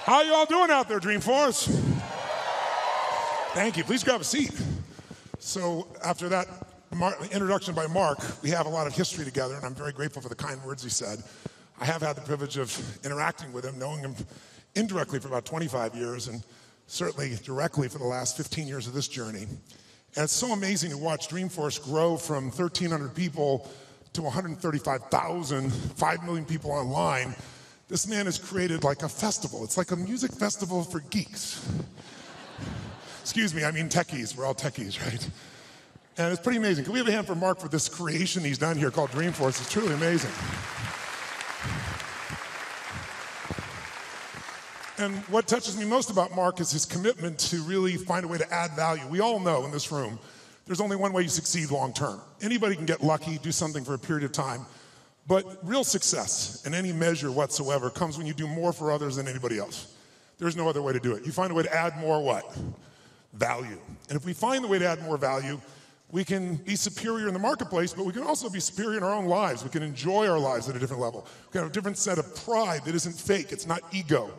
How you all doing out there, Dreamforce? Thank you. Please grab a seat. So after that introduction by Mark, we have a lot of history together, and I'm very grateful for the kind words he said. I have had the privilege of interacting with him, knowing him indirectly for about 25 years, and certainly directly for the last 15 years of this journey. And it's so amazing to watch Dreamforce grow from 1,300 people to 135,000, 5 million people online. This man has created like a festival. It's like a music festival for geeks. Excuse me, I mean techies. We're all techies, right? And it's pretty amazing. Can we have a hand for Mark for this creation he's done here called Dreamforce? It's truly amazing. And what touches me most about Mark is his commitment to really find a way to add value. We all know in this room, there's only one way you succeed long term. Anybody can get lucky, do something for a period of time. But real success in any measure whatsoever comes when you do more for others than anybody else. There's no other way to do it. You find a way to add more what? Value. And if we find the way to add more value, we can be superior in the marketplace, but we can also be superior in our own lives. We can enjoy our lives at a different level. We can have a different set of pride that isn't fake. It's not ego.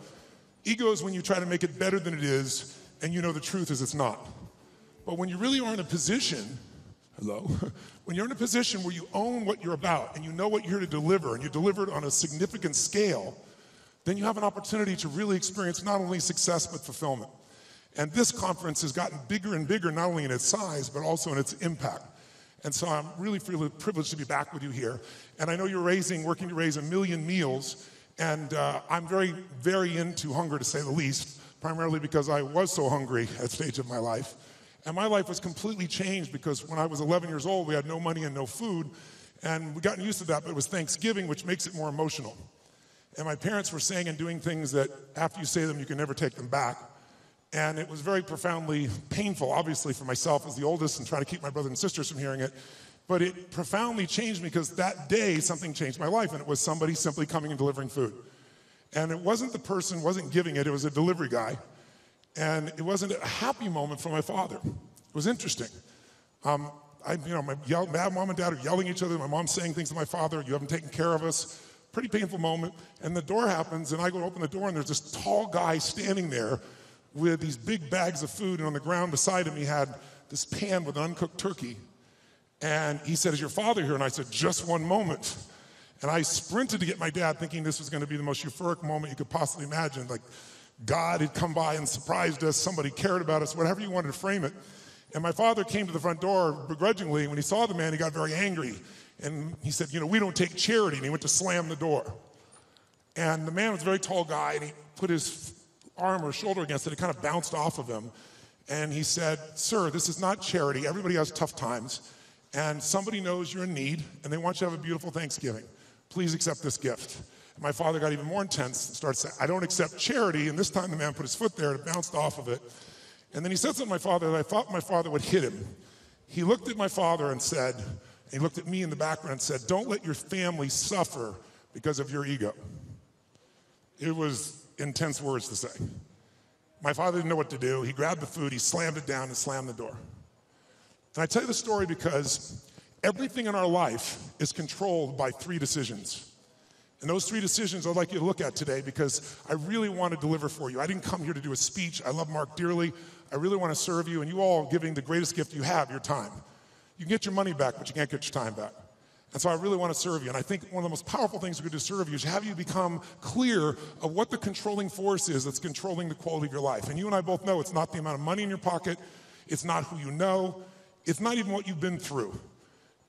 Ego is when you try to make it better than it is, and you know the truth is it's not. But when you really are in a position, when you're in a position where you own what you're about and you know what you're here to deliver and you deliver it on a significant scale, then you have an opportunity to really experience not only success but fulfillment. And this conference has gotten bigger and bigger, not only in its size, but also in its impact. And so I'm really privileged to be back with you here. And I know you're working to raise 1 million meals, and I'm very, very into hunger, to say the least, primarily because I was so hungry at a stage of my life. And my life was completely changed because when I was 11 years old, we had no money and no food. And we've gotten used to that, but it was Thanksgiving, which makes it more emotional. And my parents were saying and doing things that after you say them, you can never take them back. And it was very profoundly painful, obviously, for myself as the oldest and trying to keep my brothers and sisters from hearing it. But it profoundly changed me because that day, something changed my life, and it was somebody simply coming and delivering food. And it wasn't the person, wasn't giving it, it was a delivery guy. And it wasn't a happy moment for my father. It was interesting. My mom and dad are yelling at each other. My mom's saying things to my father, you haven't taken care of us. Pretty painful moment. And the door happens, and I go to open the door, and there's this tall guy standing there with these big bags of food, and on the ground beside him, he had this pan with an uncooked turkey. And he said, is your father here? And I said, just one moment. And I sprinted to get my dad, thinking this was going to be the most euphoric moment you could possibly imagine. Like, God had come by and surprised us, somebody cared about us, whatever you wanted to frame it. And my father came to the front door begrudgingly. When he saw the man, he got very angry. And he said, we don't take charity. And he went to slam the door. And the man was a very tall guy, and he put his arm or shoulder against it. It kind of bounced off of him. And he said, sir, this is not charity. Everybody has tough times. And somebody knows you're in need, and they want you to have a beautiful Thanksgiving. Please accept this gift. And my father got even more intense and started saying, I don't accept charity. And this time the man put his foot there, and it bounced off of it. And then he said something to my father that I thought my father would hit him. He looked at my father and said, he looked at me in the background and said, don't let your family suffer because of your ego. It was intense words to say. My father didn't know what to do. He grabbed the food, he slammed it down and slammed the door. And I tell you the story because everything in our life is controlled by 3 decisions. And those 3 decisions I'd like you to look at today because I really want to deliver for you. I didn't come here to do a speech. I love Mark dearly. I really want to serve you, and you all are giving the greatest gift you have, your time. You can get your money back, but you can't get your time back. And so I really want to serve you. And I think one of the most powerful things we could do to serve you is have you become clear of what the controlling force is that's controlling the quality of your life. And you and I both know it's not the amount of money in your pocket. It's not who you know. It's not even what you've been through.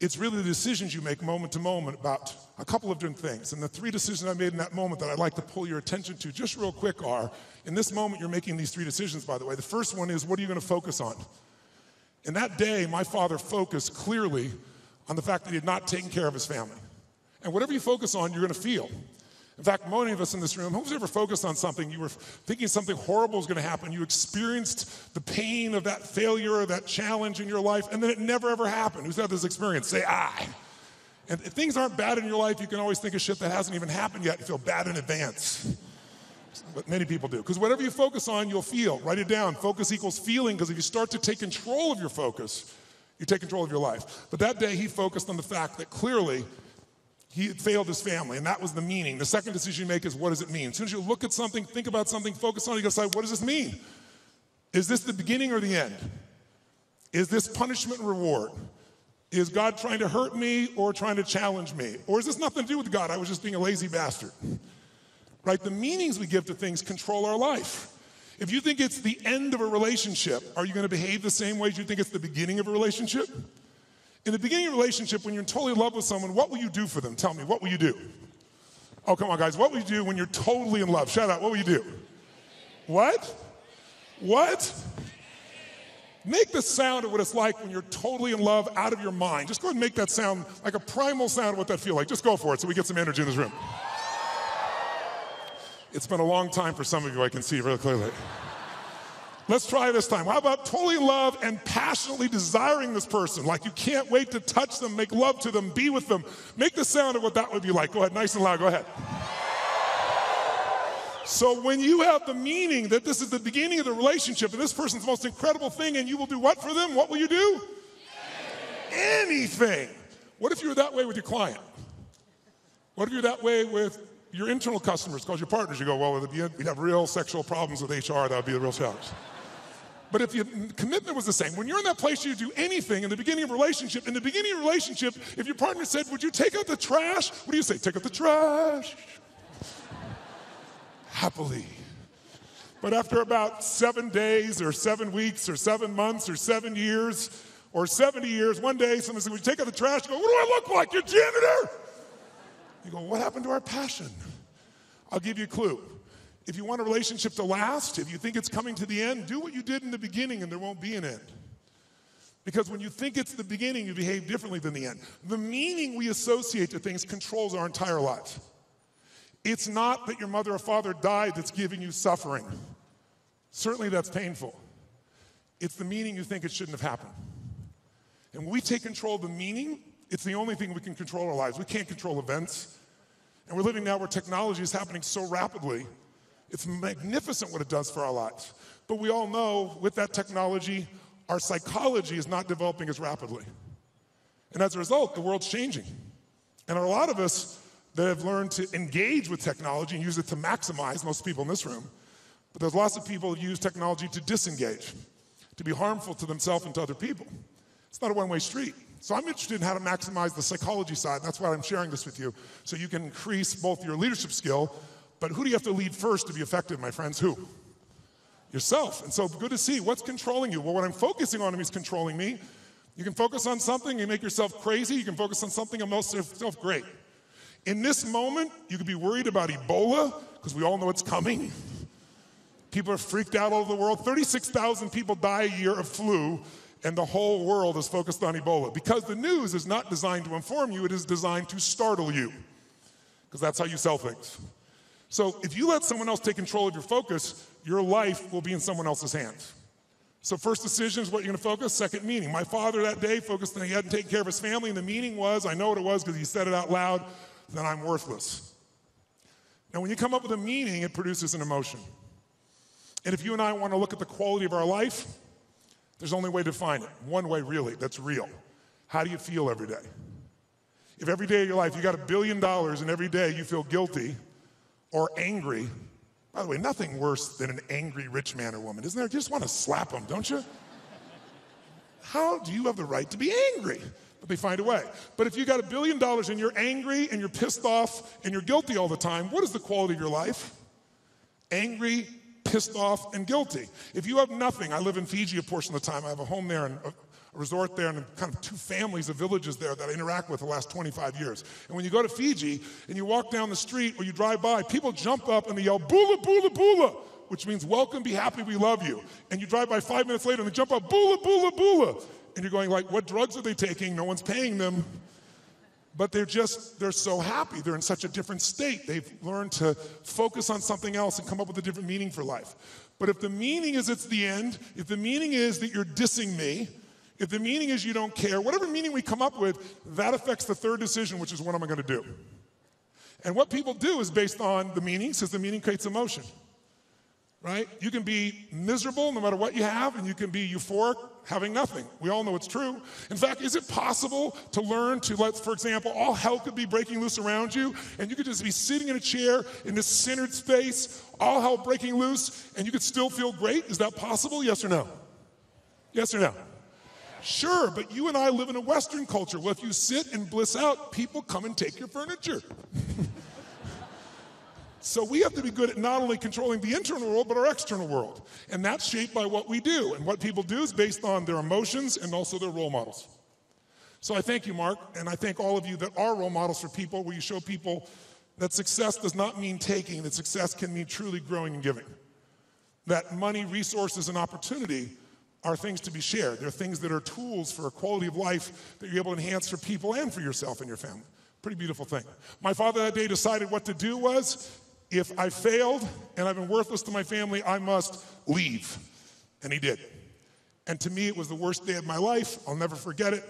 It's really the decisions you make moment to moment about a couple of different things. And the 3 decisions I made in that moment that I'd like to pull your attention to just real quick are, in this moment you're making these 3 decisions, by the way. The first one is, what are you going to focus on? And that day, my father focused clearly on the fact that he had not taken care of his family. And whatever you focus on, you're going to feel. In fact, many of us in this room, who's ever focused on something, you were thinking something horrible was going to happen, you experienced the pain of that failure or that challenge in your life, and then it never ever happened. Who's had this experience? Say, I. And if things aren't bad in your life, you can always think of shit that hasn't even happened yet and feel bad in advance. What many people do. Because whatever you focus on, you'll feel. Write it down. Focus equals feeling, because if you start to take control of your focus, you take control of your life. But that day, he focused on the fact that clearly He had failed his family, and that was the meaning. The second decision you make is, what does it mean? As soon as you look at something, think about something, focus on it, you gotta decide, what does this mean? Is this the beginning or the end? Is this punishment and reward? Is God trying to hurt me or trying to challenge me? Or is this nothing to do with God? I was just being a lazy bastard. Right? The meanings we give to things control our life. If you think it's the end of a relationship, are you going to behave the same way as you think it's the beginning of a relationship? In the beginning of a relationship, when you're totally in love with someone, what will you do for them? Tell me, what will you do? Oh, come on, guys. What will you do when you're totally in love? Shout out, what will you do? What? What? Make the sound of what it's like when you're totally in love, out of your mind. Just go ahead and make that sound like a primal sound of what that feels like. Just go for it so we get some energy in this room. It's been a long time for some of you, I can see really clearly. Let's try this time. How about totally in love and passionately desiring this person? Like you can't wait to touch them, make love to them, be with them. Make the sound of what that would be like. Go ahead, nice and loud, go ahead. So when you have the meaning that this is the beginning of the relationship and this person's the most incredible thing and you will do what for them? What will you do? Anything. What if you were that way with your client? What if you're that way with your internal customers, called your partners? You go, well, we'd have real sexual problems with HR, that would be the real challenge. But if your commitment was the same, when you're in that place, you do anything in the beginning of a relationship. In the beginning of a relationship, if your partner said, would you take out the trash? What do you say? Take out the trash. Happily. But after about 7 days or 7 weeks or 7 months or 7 years or 70 years, one day someone said, would you take out the trash? You go, what do I look like? Your janitor? You go, what happened to our passion? I'll give you a clue. If you want a relationship to last, if you think it's coming to the end, do what you did in the beginning and there won't be an end. Because when you think it's the beginning, you behave differently than the end. The meaning we associate to things controls our entire lives. It's not that your mother or father died that's giving you suffering. Certainly that's painful. It's the meaning you think it shouldn't have happened. And when we take control of the meaning, it's the only thing we can control our lives. We can't control events. And we're living now where technology is happening so rapidly. It's magnificent what it does for our lives. But we all know with that technology, our psychology is not developing as rapidly. And as a result, the world's changing. And there are a lot of us that have learned to engage with technology and use it to maximize, most people in this room. But there's lots of people who use technology to disengage, to be harmful to themselves and to other people. It's not a one-way street. So I'm interested in how to maximize the psychology side. That's why I'm sharing this with you, so you can increase both your leadership skill, but who do you have to lead first to be effective, my friends? Who? Yourself. And so good to see. What's controlling you? Well, what I'm focusing on is controlling me. You can focus on something and make yourself crazy. You can focus on something and make yourself great. In this moment, you could be worried about Ebola, because we all know it's coming. People are freaked out all over the world. 36,000 people die a year of flu, and the whole world is focused on Ebola. Because the news is not designed to inform you, it is designed to startle you. Because that's how you sell things. So if you let someone else take control of your focus, your life will be in someone else's hands. So first decision is what you're gonna focus, second meaning. My father that day focused on he hadn't taken care of his family, and the meaning was, I know what it was because he said it out loud, then I'm worthless. Now when you come up with a meaning, it produces an emotion. And if you and I wanna look at the quality of our life, there's only a way to define it. One way, really, that's real. How do you feel every day? If every day of your life you got $1 billion and every day you feel guilty or angry, by the way, nothing worse than an angry rich man or woman, isn't there? You just want to slap them, don't you? How do you have the right to be angry? But they find a way. But if you got $1 billion and you're angry and you're pissed off and you're guilty all the time, what is the quality of your life? Angry, pissed off, and guilty. If you have nothing, I live in Fiji a portion of the time. I have a home there and a resort there and kind of 2 families of villages there that I interact with the last 25 years. And when you go to Fiji and you walk down the street or you drive by, people jump up and they yell, "Bula, bula, bula," which means welcome, be happy, we love you. And you drive by 5 minutes later and they jump up, "Bula, bula, bula." And you're going like, what drugs are they taking? No one's paying them. But they're so happy. They're in such a different state. They've learned to focus on something else and come up with a different meaning for life. But if the meaning is it's the end, if the meaning is that you're dissing me, if the meaning is you don't care, whatever meaning we come up with, that affects the third decision, which is what am I going to do? And what people do is based on the meaning, because the meaning creates emotion, right? You can be miserable no matter what you have, and you can be euphoric, having nothing. We all know it's true. In fact, is it possible to learn to let, for example, all hell could be breaking loose around you, and you could just be sitting in a chair in this centered space, all hell breaking loose, and you could still feel great? Is that possible? Yes or no? Yes or no? Sure, but you and I live in a Western culture. Well, if you sit and bliss out, people come and take your furniture. So we have to be good at not only controlling the internal world, but our external world. And that's shaped by what we do. And what people do is based on their emotions and also their role models. So I thank you, Mark, and I thank all of you that are role models for people, where you show people that success does not mean taking, that success can mean truly growing and giving. That money, resources, and opportunity are things to be shared. They're things that are tools for a quality of life that you're able to enhance for people and for yourself and your family. Pretty beautiful thing. My father that day decided what to do was, if I failed and I've been worthless to my family, I must leave. And he did. And to me, it was the worst day of my life. I'll never forget it.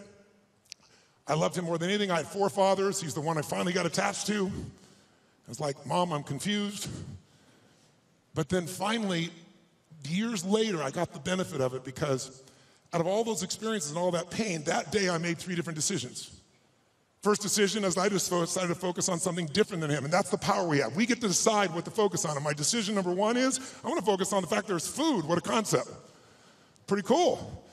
I loved him more than anything. I had 4 fathers. He's the one I finally got attached to. I was like, Mom, I'm confused. But then finally, years later, I got the benefit of it, because out of all those experiences and all that pain, that day I made 3 different decisions. First decision is I just decided to focus on something different than him, and that's the power we have. We get to decide what to focus on, and my decision number 1 is I want to focus on the fact there's food. What a concept. Pretty cool.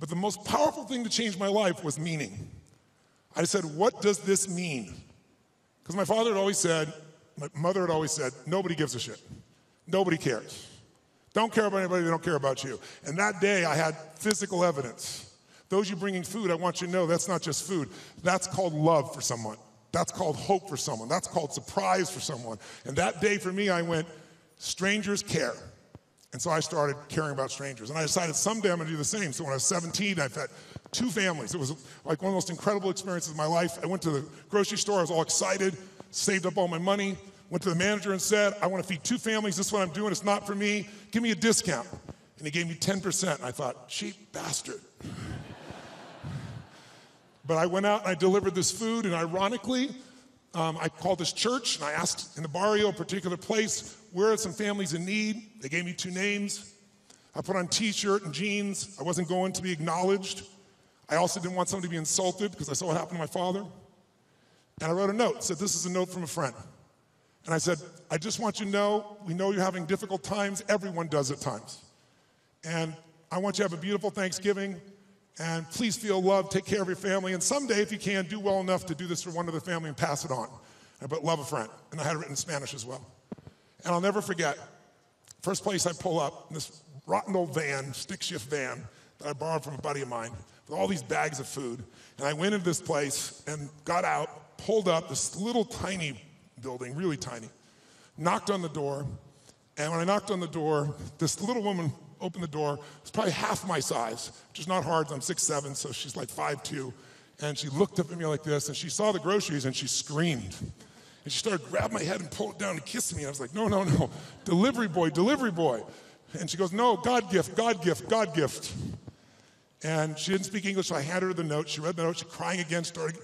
But the most powerful thing to change my life was meaning. I said, what does this mean? Because my father had always said, my mother had always said, nobody gives a shit. Nobody cares. Don't care about anybody, they don't care about you. And that day I had physical evidence. Those you bringing food, I want you to know that's not just food. That's called love for someone. That's called hope for someone. That's called surprise for someone. And that day for me, I went, strangers care. And so I started caring about strangers. And I decided someday I'm gonna do the same. So when I was 17, I've had 2 families. It was like one of the most incredible experiences of my life. I went to the grocery store, I was all excited, saved up all my money, went to the manager and said, I want to feed 2 families, this is what I'm doing, it's not for me, give me a discount. And he gave me 10%, and I thought, cheap bastard. But I went out and I delivered this food, and ironically, I called this church and I asked in the barrio, a particular place, where are some families in need? They gave me 2 names. I put on t-shirt and jeans. I wasn't going to be acknowledged. I also didn't want someone to be insulted, because I saw what happened to my father. And I wrote a note, said, this is a note from a friend. And I said, I just want you to know, we know you're having difficult times. Everyone does at times. And I want you to have a beautiful Thanksgiving. And please feel loved, take care of your family. And someday, if you can, do well enough to do this for one other family and pass it on. But love a friend. And I had it written in Spanish as well. And I'll never forget, first place I pull up, in this rotten old van, stick shift van, that I borrowed from a buddy of mine, with all these bags of food. And I went into this place and got out, pulled up this little tiny building, really tiny, knocked on the door. And when I knocked on the door, this little woman opened the door. It's probably half my size, which is not hard. I'm 6'7", so she's like 5'2". And she looked up at me like this, and she saw the groceries, and she screamed. And she started grabbing my head and pulled it down and kissing me. And I was like, no, no, no, delivery boy, delivery boy. And she goes, no, God gift, God gift, God gift. And she didn't speak English, so I handed her the note. She read the note, she crying again, started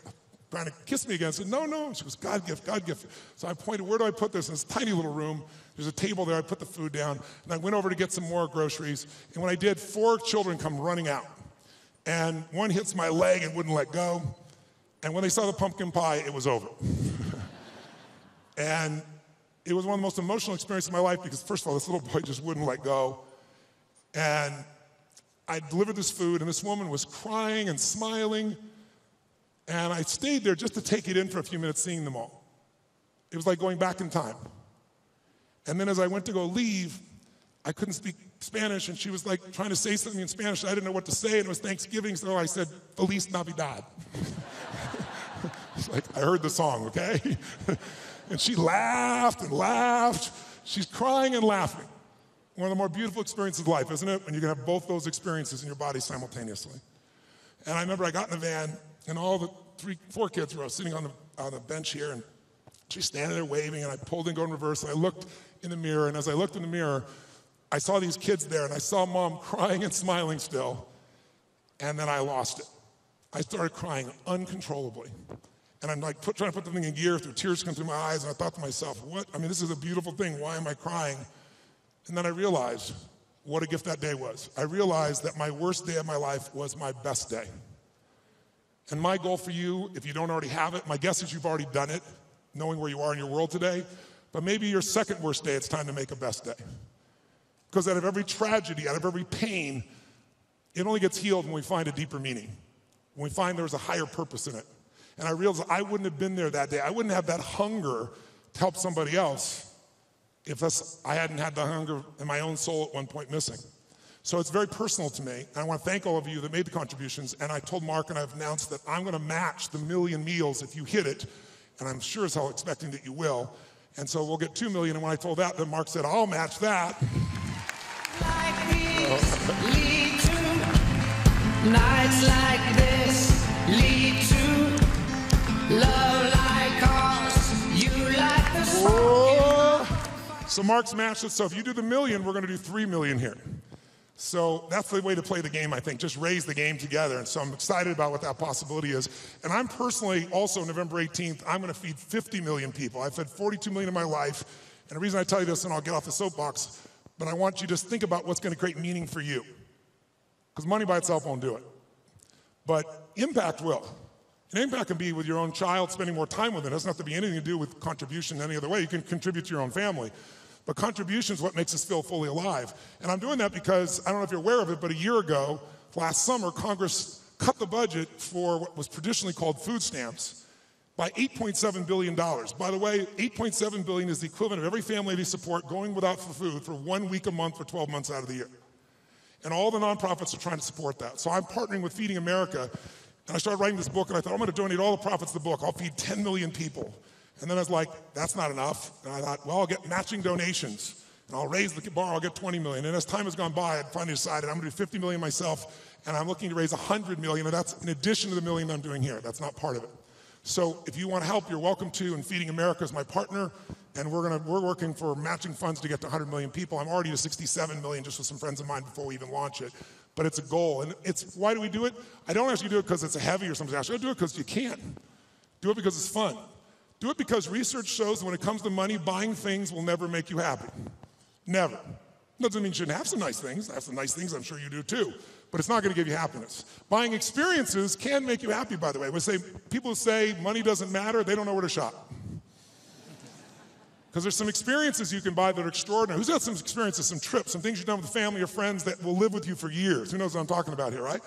trying to kiss me again. I said, no, no. She goes, God gift, God gift. So I pointed, where do I put this? In this tiny little room. There's a table there. I put the food down, and I went over to get some more groceries. And when I did, 4 children come running out. And one hits my leg and wouldn't let go. And when they saw the pumpkin pie, it was over. And it was one of the most emotional experiences of my life, because first of all, this little boy just wouldn't let go. And I delivered this food, and this woman was crying and smiling. And I stayed there just to take it in for a few minutes, seeing them all. It was like going back in time. And then as I went to go leave, I couldn't speak Spanish, and she was like trying to say something in Spanish. I didn't know what to say, and it was Thanksgiving, so I said, Feliz Navidad. It's like, I heard the song, okay? And she laughed and laughed. She's crying and laughing. One of the more beautiful experiences of life, isn't it? When you can have both those experiences in your body simultaneously. And I remember I got in the van, and all the 4 kids were sitting on the bench here, and she's standing there waving, and I pulled and go in reverse, and I looked in the mirror, and as I looked in the mirror, I saw these kids there, and I saw Mom crying and smiling still, and then I lost it. I started crying uncontrollably. And I'm like trying to put the thing in gear, through tears come through my eyes, and I thought to myself, what? I mean, this is a beautiful thing. Why am I crying? And then I realized what a gift that day was. I realized that my worst day of my life was my best day. And my goal for you, if you don't already have it, my guess is you've already done it, knowing where you are in your world today, but maybe your second worst day, it's time to make a best day. Because out of every tragedy, out of every pain, it only gets healed when we find a deeper meaning, when we find there's a higher purpose in it. And I realized I wouldn't have been there that day. I wouldn't have that hunger to help somebody else if I hadn't had the hunger in my own soul at one point missing. So it's very personal to me. And I want to thank all of you that made the contributions. And I told Mark and I've announced that I'm going to match the 1 million meals if you hit it. And I'm sure as hell expecting that you will. And so we'll get 2 million. And when I told that, then Mark said, I'll match that. Like these lead to nights like this, lead to love like ours. You like the song. So Mark's matched it. So if you do the 1 million, we're going to do 3 million here. So that's the way to play the game, I think. Just raise the game together. And so I'm excited about what that possibility is. And I'm personally also, November 18th, I'm going to feed 50 million people. I've fed 42 million in my life. And the reason I tell you this, and I'll get off the soapbox, but I want you to think about what's going to create meaning for you. Because money by itself won't do it. But impact will. And impact can be with your own child, spending more time with it. It doesn't have to be anything to do with contribution any other way. You can contribute to your own family. But contribution is what makes us feel fully alive. And I'm doing that because, I don't know if you're aware of it, but a year ago, last summer, Congress cut the budget for what was traditionally called food stamps by $8.7 billion. By the way, $8.7 billion is the equivalent of every family they support going without food for 1 week a month for 12 months out of the year. And all the nonprofits are trying to support that. So I'm partnering with Feeding America, and I started writing this book, and I thought, I'm going to donate all the profits of the book. I'll feed 10 million people. And then I was like, that's not enough. And I thought, well, I'll get matching donations, and I'll raise the bar, I'll get 20 million. And as time has gone by, I finally decided I'm going to do 50 million myself, and I'm looking to raise 100 million, and that's in addition to the 1 million I'm doing here. That's not part of it. So if you want to help, you're welcome to, and Feeding America is my partner, and we're working for matching funds to get to 100 million people. I'm already to 67 million just with some friends of mine before we even launch it. But it's a goal, and why do we do it? I don't ask you to do it because it's a heavy or something. I do it because you can. Do it because it's fun. Do it because research shows that when it comes to money, buying things will never make you happy. Never. Doesn't mean you shouldn't have some nice things. I have some nice things, I'm sure you do too. But it's not going to give you happiness. Buying experiences can make you happy, by the way. People who say money doesn't matter, they don't know where to shop. Because there's some experiences you can buy that are extraordinary. Who's got some experiences, some trips, some things you've done with family or friends that will live with you for years? Who knows what I'm talking about here, right?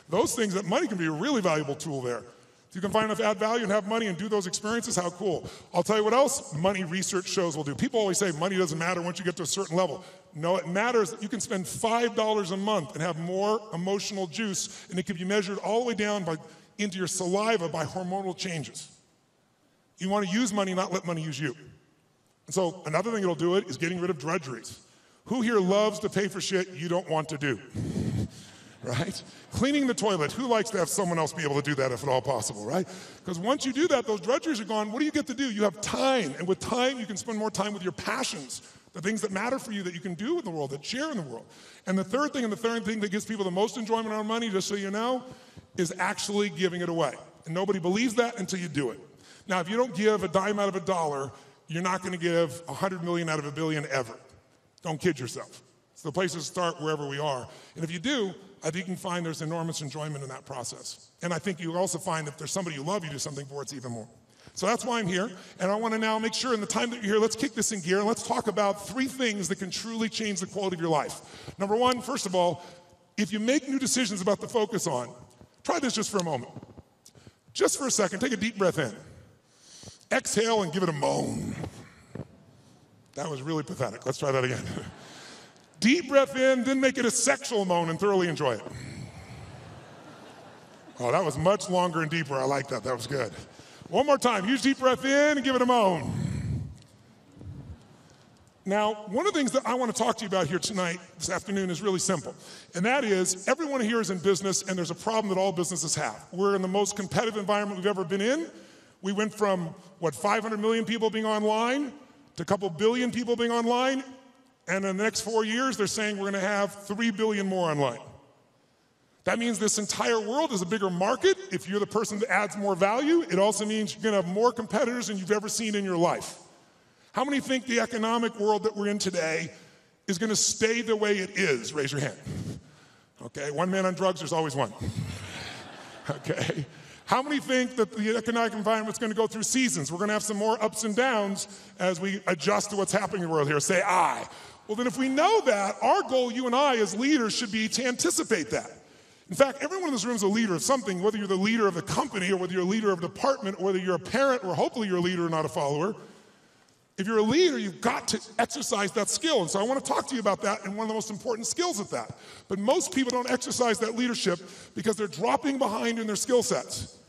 Those things, that money can be a really valuable tool there. If you can find enough add value and have money and do those experiences, how cool. I'll tell you what else money research shows will do. People always say money doesn't matter once you get to a certain level. No, it matters that you can spend $5 a month and have more emotional juice, and it can be measured all the way down into your saliva by hormonal changes. You want to use money, not let money use you. And so another thing that'll do it is getting rid of drudgeries. Who here loves to pay for shit you don't want to do? Right? Cleaning the toilet. Who likes to have someone else be able to do that if at all possible, right? Because once you do that, those drudgeries are gone. What do you get to do? You have time. And with time, you can spend more time with your passions, the things that matter for you that you can do in the world, that share in the world. And the third thing that gives people the most enjoyment on money, just so you know, is actually giving it away. And nobody believes that until you do it. Now, if you don't give a dime out of a dollar, you're not going to give 100 million out of a billion ever. Don't kid yourself. It's the place to start wherever we are. And if you do, I think you can find there's enormous enjoyment in that process. And I think you'll also find if there's somebody you love, you do something for, it's even more. So that's why I'm here. And I want to now make sure in the time that you're here, let's kick this in gear and let's talk about 3 things that can truly change the quality of your life. Number 1, first of all, if you make new decisions about to focus on, try this just for a moment. Just for a second, take a deep breath in. Exhale and give it a moan. That was really pathetic. Let's try that again. Deep breath in, then make it a sexual moan and thoroughly enjoy it. Oh, that was much longer and deeper. I like that. That was good. One more time. Use deep breath in and give it a moan. Now, one of the things that I want to talk to you about here tonight, this afternoon, is really simple. And that is, everyone here is in business, and there's a problem that all businesses have. We're in the most competitive environment we've ever been in. We went from, 500 million people being online to a couple billion people being online. And in the next 4 years, they're saying we're going to have 3 billion more online. That means this entire world is a bigger market. If you're the person that adds more value, it also means you're going to have more competitors than you've ever seen in your life. How many think the economic world that we're in today is going to stay the way it is? Raise your hand. Okay, one man on drugs, there's always one. Okay. How many think that the economic environment is going to go through seasons? We're going to have some more ups and downs as we adjust to what's happening in the world here. Say I. Well, then if we know that, our goal, you and I as leaders, should be to anticipate that. In fact, everyone in this room is a leader of something, whether you're the leader of a company or whether you're a leader of a department or whether you're a parent or hopefully you're a leader and not a follower. If you're a leader, you've got to exercise that skill. And so I want to talk to you about that and one of the most important skills at that. But most people don't exercise that leadership because they're dropping behind in their skill sets.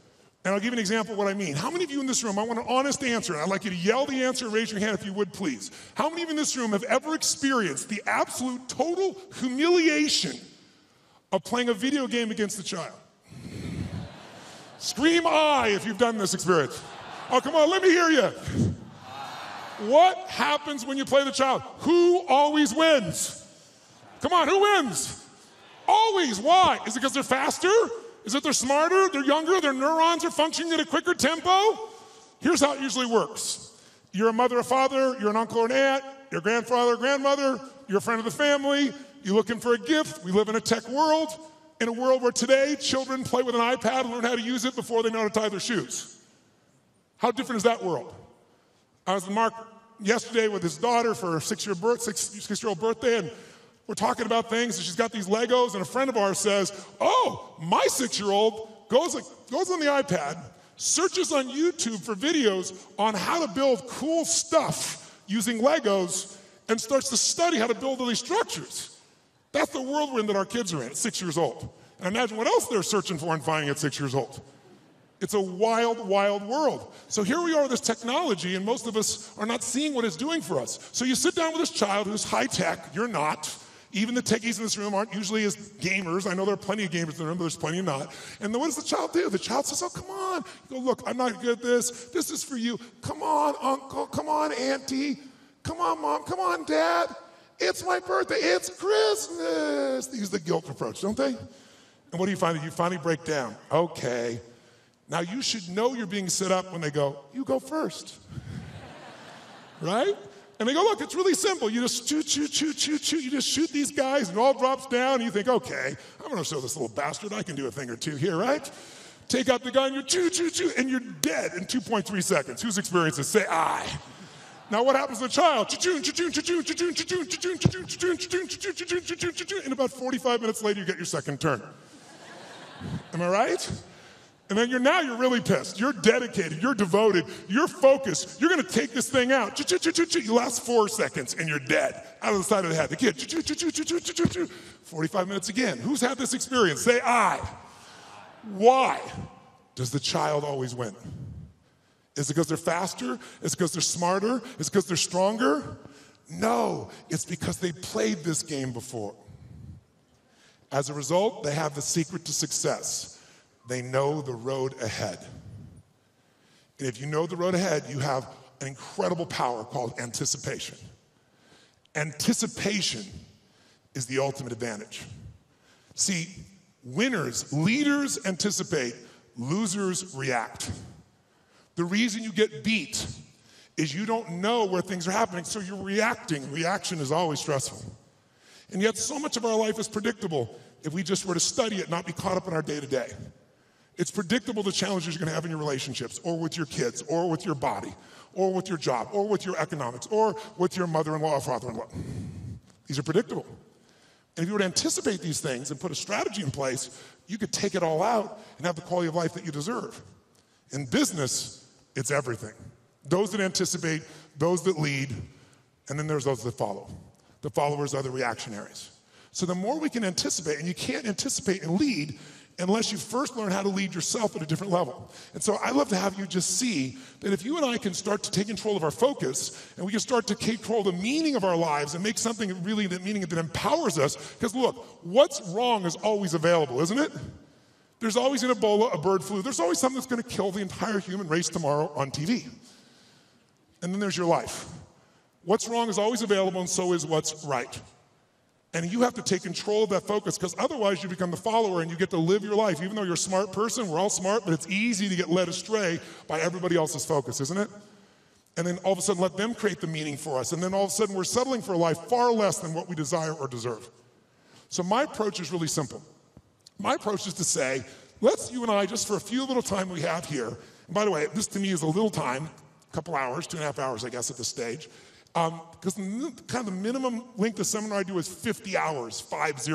And I'll give you an example of what I mean. How many of you in this room, I want an honest answer, and I'd like you to yell the answer and raise your hand if you would, please. How many of you in this room have ever experienced the absolute total humiliation of playing a video game against a child? Scream I if you've done this experience. Oh, come on, let me hear you. What happens when you play the child? Who always wins? Come on, who wins? Always. Why? Is it because they're faster? Is it they're smarter, they're younger, their neurons are functioning at a quicker tempo? Here's how it usually works. You're a mother or father, you're an uncle or an aunt, you're a grandfather or grandmother, you're a friend of the family, you're looking for a gift. We live in a tech world, in a world where today children play with an iPad and learn how to use it before they know how to tie their shoes. How different is that world? I was with Mark yesterday with his daughter for her 6-year-old birthday, and we're talking about things, and she's got these Legos, and a friend of ours says, oh, my 6-year-old goes on the iPad, searches on YouTube for videos on how to build cool stuff using Legos, and starts to study how to build all these structures. That's the world we're in that our kids are in at 6 years old. And imagine what else they're searching for and finding at 6 years old. It's a wild, wild world. So here we are with this technology, and most of us are not seeing what it's doing for us. So you sit down with this child who's high tech, you're not. Even the techies in this room aren't usually as gamers. I know there are plenty of gamers in the room, but there's plenty of not. And then what does the child do? The child says, oh, come on. You go, look, I'm not good at this. This is for you. Come on, uncle. Come on, auntie. Come on, mom. Come on, dad. It's my birthday. It's Christmas. They use the guilt approach, don't they? And what do you find? You finally break down. Okay. Now you should know you're being set up when they go, you go first. Right? And they go, look, it's really simple. You just shoot. You just shoot these guys and it all drops down. And you think, okay, I'm going to show this little bastard I can do a thing or two here, right? Take out the gun, you shoot, and you're dead in 2.3 seconds. Whose experience is? Say I. Now what happens to the child? And about 45 minutes later, you get your second turn. Am I right? And then you're really pissed. You're dedicated. You're devoted. You're focused. You're going to take this thing out. You last 4 seconds and you're dead. Out of the side of the head. The kid. 45 minutes again. Who's had this experience? Say I. Why does the child always win? Is it because they're faster? Is it because they're smarter? Is it because they're stronger? No, it's because they played this game before. As a result, they have the secret to success. They know the road ahead. And if you know the road ahead, you have an incredible power called anticipation. Anticipation is the ultimate advantage. See, winners, leaders anticipate, losers react. The reason you get beat is you don't know where things are happening, so you're reacting. Reaction is always stressful. And yet so much of our life is predictable if we just were to study it, not be caught up in our day-to-day. It's predictable the challenges you're going to have in your relationships, or with your kids, or with your body, or with your job, or with your economics, or with your mother-in-law or father-in-law. These are predictable. And if you were to anticipate these things and put a strategy in place, you could take it all out and have the quality of life that you deserve. In business, it's everything. Those that anticipate, those that lead, and then there's those that follow. The followers are the reactionaries. So the more we can anticipate, and you can't anticipate and lead unless you first learn how to lead yourself at a different level. And so I'd love to have you just see that if you and I can start to take control of our focus, and we can start to take control of the meaning of our lives and make something really that meaning that empowers us, because look, what's wrong is always available, isn't it? There's always an Ebola, a bird flu. There's always something that's going to kill the entire human race tomorrow on TV. And then there's your life. What's wrong is always available, and so is what's right. And you have to take control of that focus, because otherwise you become the follower and you get to live your life. Even though you're a smart person, we're all smart, but it's easy to get led astray by everybody else's focus, isn't it? And then all of a sudden let them create the meaning for us. And then all of a sudden we're settling for a life far less than what we desire or deserve. So my approach is really simple. My approach is to say, let's you and I, just for a few little time we have here, and by the way, this to me is a little time, a couple hours, 2.5 hours, I guess, at this stage, because kind of the minimum length of seminar I do is 50 hours, 50.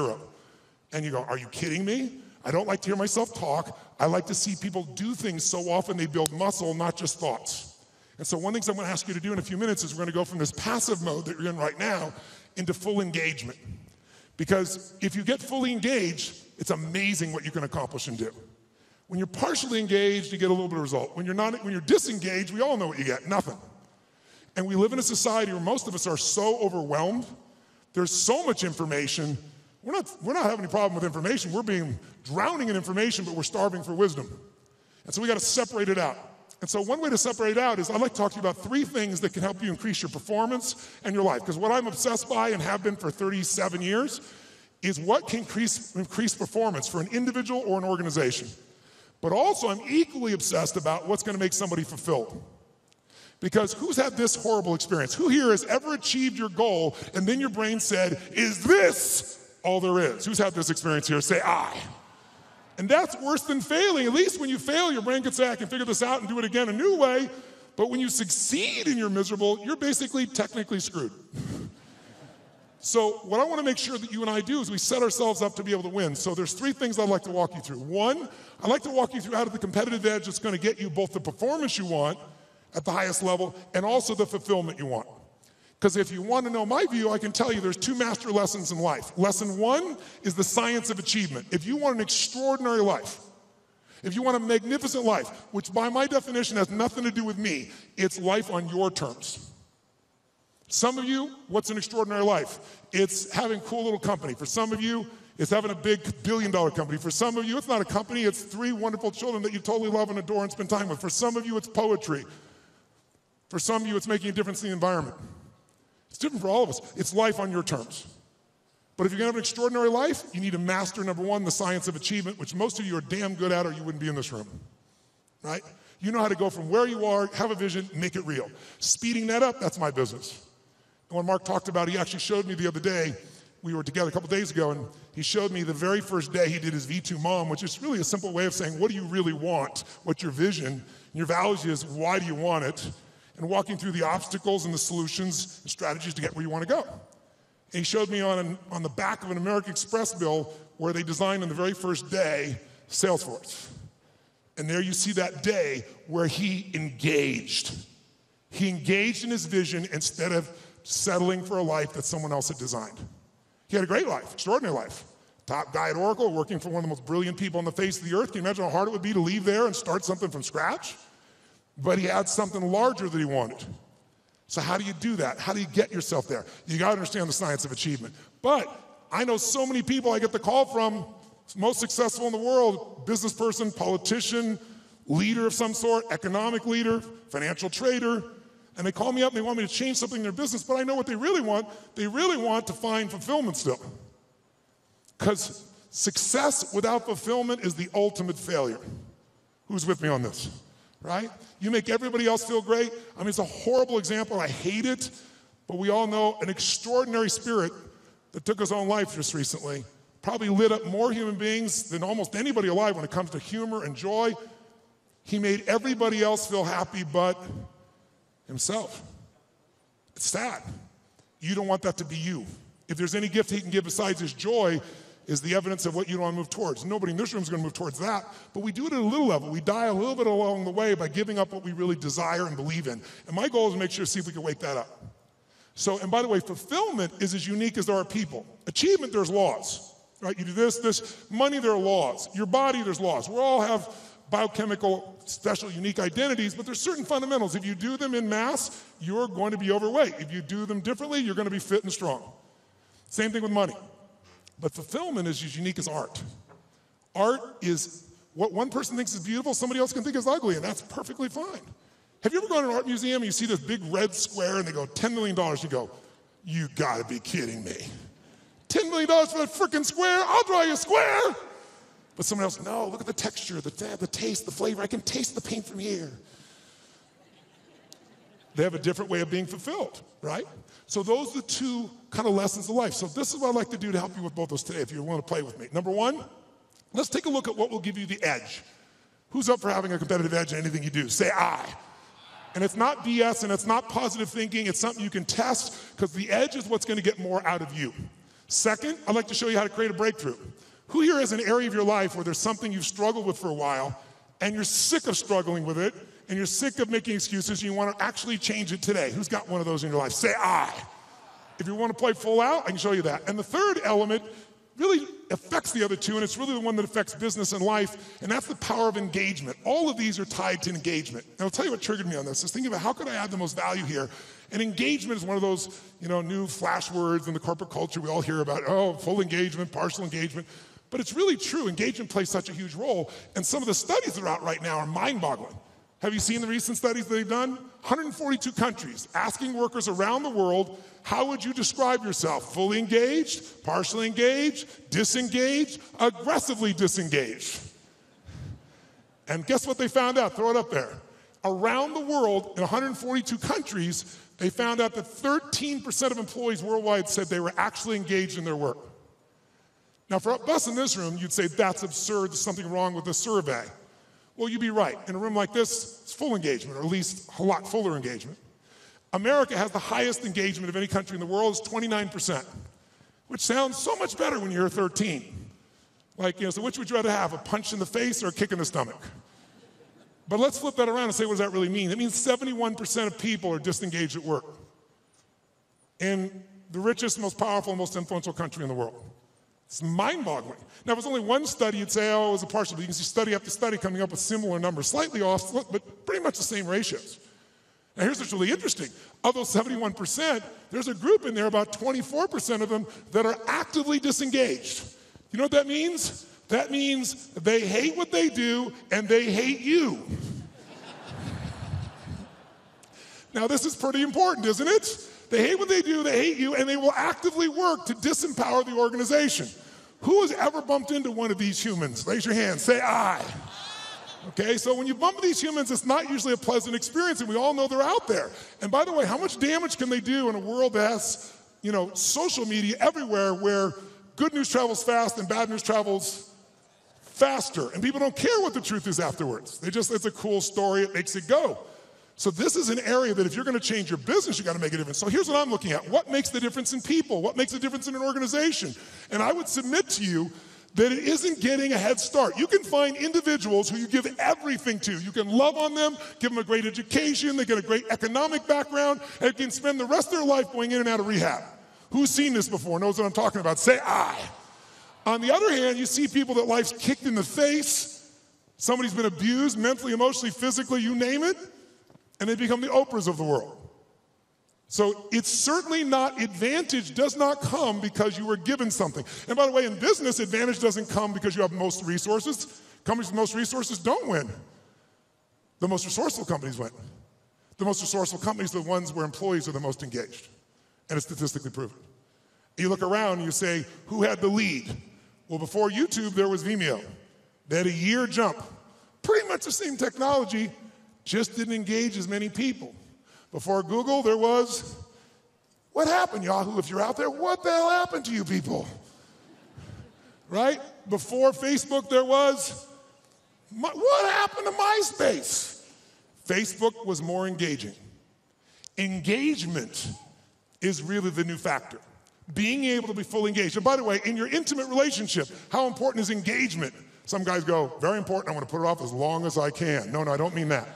And you go, are you kidding me? I don't like to hear myself talk. I like to see people do things so often they build muscle, not just thoughts. And so one thing I'm going to ask you to do in a few minutes is we're going to go from this passive mode that you're in right now into full engagement. Because if you get fully engaged, it's amazing what you can accomplish and do. When you're partially engaged, you get a little bit of result. When you're disengaged, we all know what you get, nothing. And we live in a society where most of us are so overwhelmed. There's so much information. We're not having any problem with information. We're being drowning in information, but we're starving for wisdom. And so we got to separate it out. And so one way to separate it out is I'd like to talk to you about 3 things that can help you increase your performance and your life. Because what I'm obsessed by and have been for 37 years is what can increase performance for an individual or an organization. But also I'm equally obsessed about what's going to make somebody fulfilled. Because who's had this horrible experience? Who here has ever achieved your goal and then your brain said, is this all there is? Who's had this experience here? Say I. And that's worse than failing. At least when you fail, your brain can say, I can figure this out and do it again a new way. But when you succeed and you're miserable, you're basically technically screwed. So what I want to make sure that you and I do is we set ourselves up to be able to win. So there's 3 things I'd like to walk you through. 1, I'd like to walk you through how to the competitive edge that's going to get you both the performance you want at the highest level and also the fulfillment you want. Because if you want to know my view, I can tell you there's 2 master lessons in life. Lesson 1 is the science of achievement. If you want an extraordinary life, if you want a magnificent life, which by my definition has nothing to do with me, it's life on your terms. Some of you, what's an extraordinary life? It's having a cool little company. For some of you, it's having a big billion-dollar company. For some of you, it's not a company, it's 3 wonderful children that you totally love and adore and spend time with. For some of you, it's poetry. For some of you, it's making a difference in the environment. It's different for all of us. It's life on your terms. But if you're going to have an extraordinary life, you need to master, number 1, the science of achievement, which most of you are damn good at or you wouldn't be in this room, right? You know how to go from where you are, have a vision, make it real. Speeding that up, that's my business. And when Mark talked about it, he actually showed me the other day, we were together a couple days ago, and he showed me the very first day he did his V2 Mom, which is really a simple way of saying, what do you really want? What's your vision? And your values is, why do you want it? And walking through the obstacles and the solutions and strategies to get where you want to go. And he showed me on the back of an American Express bill where they designed on the very first day Salesforce. And there you see that day where he engaged. He engaged in his vision instead of settling for a life that someone else had designed. He had a great life, extraordinary life. Top guy at Oracle, working for one of the most brilliant people on the face of the earth. Can you imagine how hard it would be to leave there and start something from scratch? But he had something larger that he wanted. So how do you do that? How do you get yourself there? You got to understand the science of achievement. But I know so many people I get the call from, most successful in the world, business person, politician, leader of some sort, economic leader, financial trader, and they call me up and they want me to change something in their business, but I know what they really want. They really want to find fulfillment still. Because success without fulfillment is the ultimate failure. Who's with me on this? Right? You make everybody else feel great. I mean, it's a horrible example. I hate it. But we all know an extraordinary spirit that took his own life just recently probably lit up more human beings than almost anybody alive when it comes to humor and joy. He made everybody else feel happy but himself. It's sad. You don't want that to be you. If there's any gift he can give besides his joy, is the evidence of what you don't want to move towards. Nobody in this room is going to move towards that, but we do it at a little level. We die a little bit along the way by giving up what we really desire and believe in. And my goal is to make sure to see if we can wake that up. So, and by the way, fulfillment is as unique as there are people. Achievement, there's laws, right? You do this, money, there are laws. Your body, there's laws. We all have biochemical, special, unique identities, but there's certain fundamentals. If you do them in mass, you're going to be overweight. If you do them differently, you're going to be fit and strong. Same thing with money. But fulfillment is as unique as art. Art is what one person thinks is beautiful, somebody else can think is ugly, and that's perfectly fine. Have you ever gone to an art museum and you see this big red square and they go, $10 million, you go, you gotta be kidding me. $10 million for that freaking square? I'll draw you a square. But someone else, no, look at the texture, the taste, the flavor. I can taste the paint from here. they have a different way of being fulfilled, right? So those are the two kind of lessons of life. So this is what I'd like to do to help you with both those today if you want to play with me. Number one, let's take a look at what will give you the edge. Who's up for having a competitive edge in anything you do? Say I. And it's not BS and it's not positive thinking. It's something you can test because the edge is what's going to get more out of you. Second, I'd like to show you how to create a breakthrough. Who here has an area of your life where there's something you've struggled with for a while and you're sick of struggling with it and you're sick of making excuses and you want to actually change it today? Who's got one of those in your life? Say I. If you want to play full out, I can show you that. And the third element really affects the other two, and it's really the one that affects business and life, and that's the power of engagement. All of these are tied to engagement. And I'll tell you what triggered me on this, is thinking about how could I add the most value here. And engagement is one of those, new flash words in the corporate culture we all hear about, full engagement, partial engagement. But it's really true. Engagement plays such a huge role, and some of the studies that are out right now are mind-boggling. Have you seen the recent studies that they've done? 142 countries asking workers around the world, how would you describe yourself? Fully engaged, partially engaged, disengaged, aggressively disengaged. And guess what they found out? Throw it up there. Around the world, in 142 countries, they found out that 13% of employees worldwide said they were actually engaged in their work. Now, for us in this room, you'd say that's absurd, there's something wrong with the survey. Well, you'd be right. In a room like this, it's full engagement, or at least a lot fuller engagement. America has the highest engagement of any country in the world, it's 29%, which sounds so much better when you're 13. So which would you rather have, a punch in the face or a kick in the stomach? But let's flip that around and say, what does that really mean? It means 71% of people are disengaged at work in the richest, most powerful, most influential country in the world. It's mind-boggling. Now, if it was only one study, you'd say, it was a partial, but you can see study after study coming up with similar numbers, slightly off, but pretty much the same ratios. Now, here's what's really interesting. Of those 71%, there's a group in there, about 24% of them, that are actively disengaged. You know what that means? That means they hate what they do and they hate you. Now, this is pretty important, isn't it? They hate what they do, they hate you, and they will actively work to disempower the organization. Who has ever bumped into one of these humans? Raise your hand, say I. Okay, so when you bump into these humans, it's not usually a pleasant experience, and we all know they're out there. And by the way, how much damage can they do in a world that has, social media everywhere where good news travels fast and bad news travels faster, and people don't care what the truth is afterwards. It's a cool story, it makes it go. So this is an area that if you're going to change your business, you got to make a difference. So here's what I'm looking at. What makes the difference in people? What makes the difference in an organization? And I would submit to you that it isn't getting a head start. You can find individuals who you give everything to. You can love on them, give them a great education, they get a great economic background, and can spend the rest of their life going in and out of rehab. Who's seen this before, knows what I'm talking about? Say I. On the other hand, you see people that life's kicked in the face. Somebody's been abused mentally, emotionally, physically, you name it. And they become the Oprahs of the world. So it's certainly not, advantage does not come because you were given something. And by the way, in business, advantage doesn't come because you have most resources. Companies with most resources don't win. The most resourceful companies win. The most resourceful companies are the ones where employees are the most engaged. And it's statistically proven. You look around and you say, who had the lead? Well, before YouTube, there was Vimeo. They had a year jump. Pretty much the same technology, just didn't engage as many people. Before Google, there was, what happened, Yahoo? If you're out there, what the hell happened to you people? Right? Before Facebook, there was, what happened to MySpace? Facebook was more engaging. Engagement is really the new factor. Being able to be fully engaged. And by the way, in your intimate relationship, how important is engagement? Some guys go, very important, I want to put it off as long as I can. No, I don't mean that.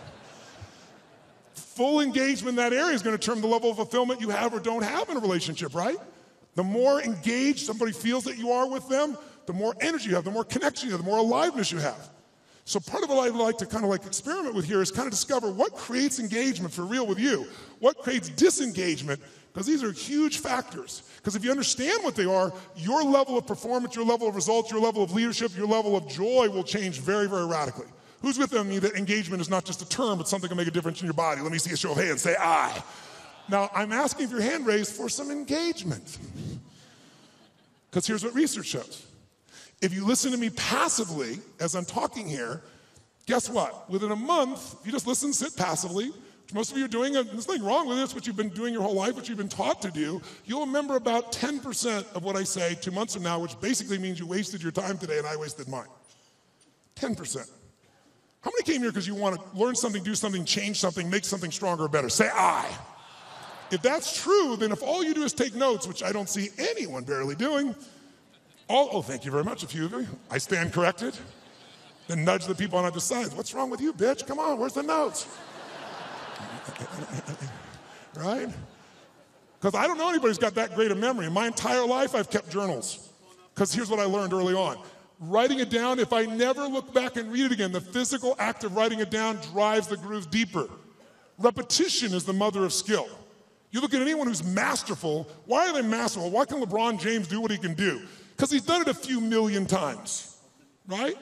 Full engagement in that area is going to determine the level of fulfillment you have or don't have in a relationship, right? The more engaged somebody feels that you are with them, the more energy you have, the more connection you have, the more aliveness you have. So part of what I'd like to experiment with here is kind of discover what creates engagement for real with you, what creates disengagement, because these are huge factors. Because if you understand what they are, your level of performance, your level of results, your level of leadership, your level of joy will change very, very radically. Who's with me that engagement is not just a term, but something that can make a difference in your body? Let me see a show of hands. Say I. Now, I'm asking for your hand raised for some engagement. Because here's what research shows. If you listen to me passively as I'm talking here, guess what? Within a month, if you just listen, sit passively, which most of you are doing, and there's nothing wrong with this, what you've been doing your whole life, what you've been taught to do, you'll remember about 10% of what I say 2 months from now, which basically means you wasted your time today and I wasted mine. 10%. How many came here because you want to learn something, do something, change something, make something stronger or better? Say I. If that's true, then if all you do is take notes, which I don't see anyone barely doing, oh, thank you very much, a few of you. I stand corrected. Then nudge the people on either side. What's wrong with you, bitch? Come on, where's the notes? Right? Because I don't know anybody who's got that great a memory. In my entire life, I've kept journals. Because here's what I learned early on. Writing it down, if I never look back and read it again, the physical act of writing it down drives the groove deeper. Repetition is the mother of skill. You look at anyone who's masterful, why are they masterful? Why can LeBron James do what he can do? Because he's done it a few million times, right?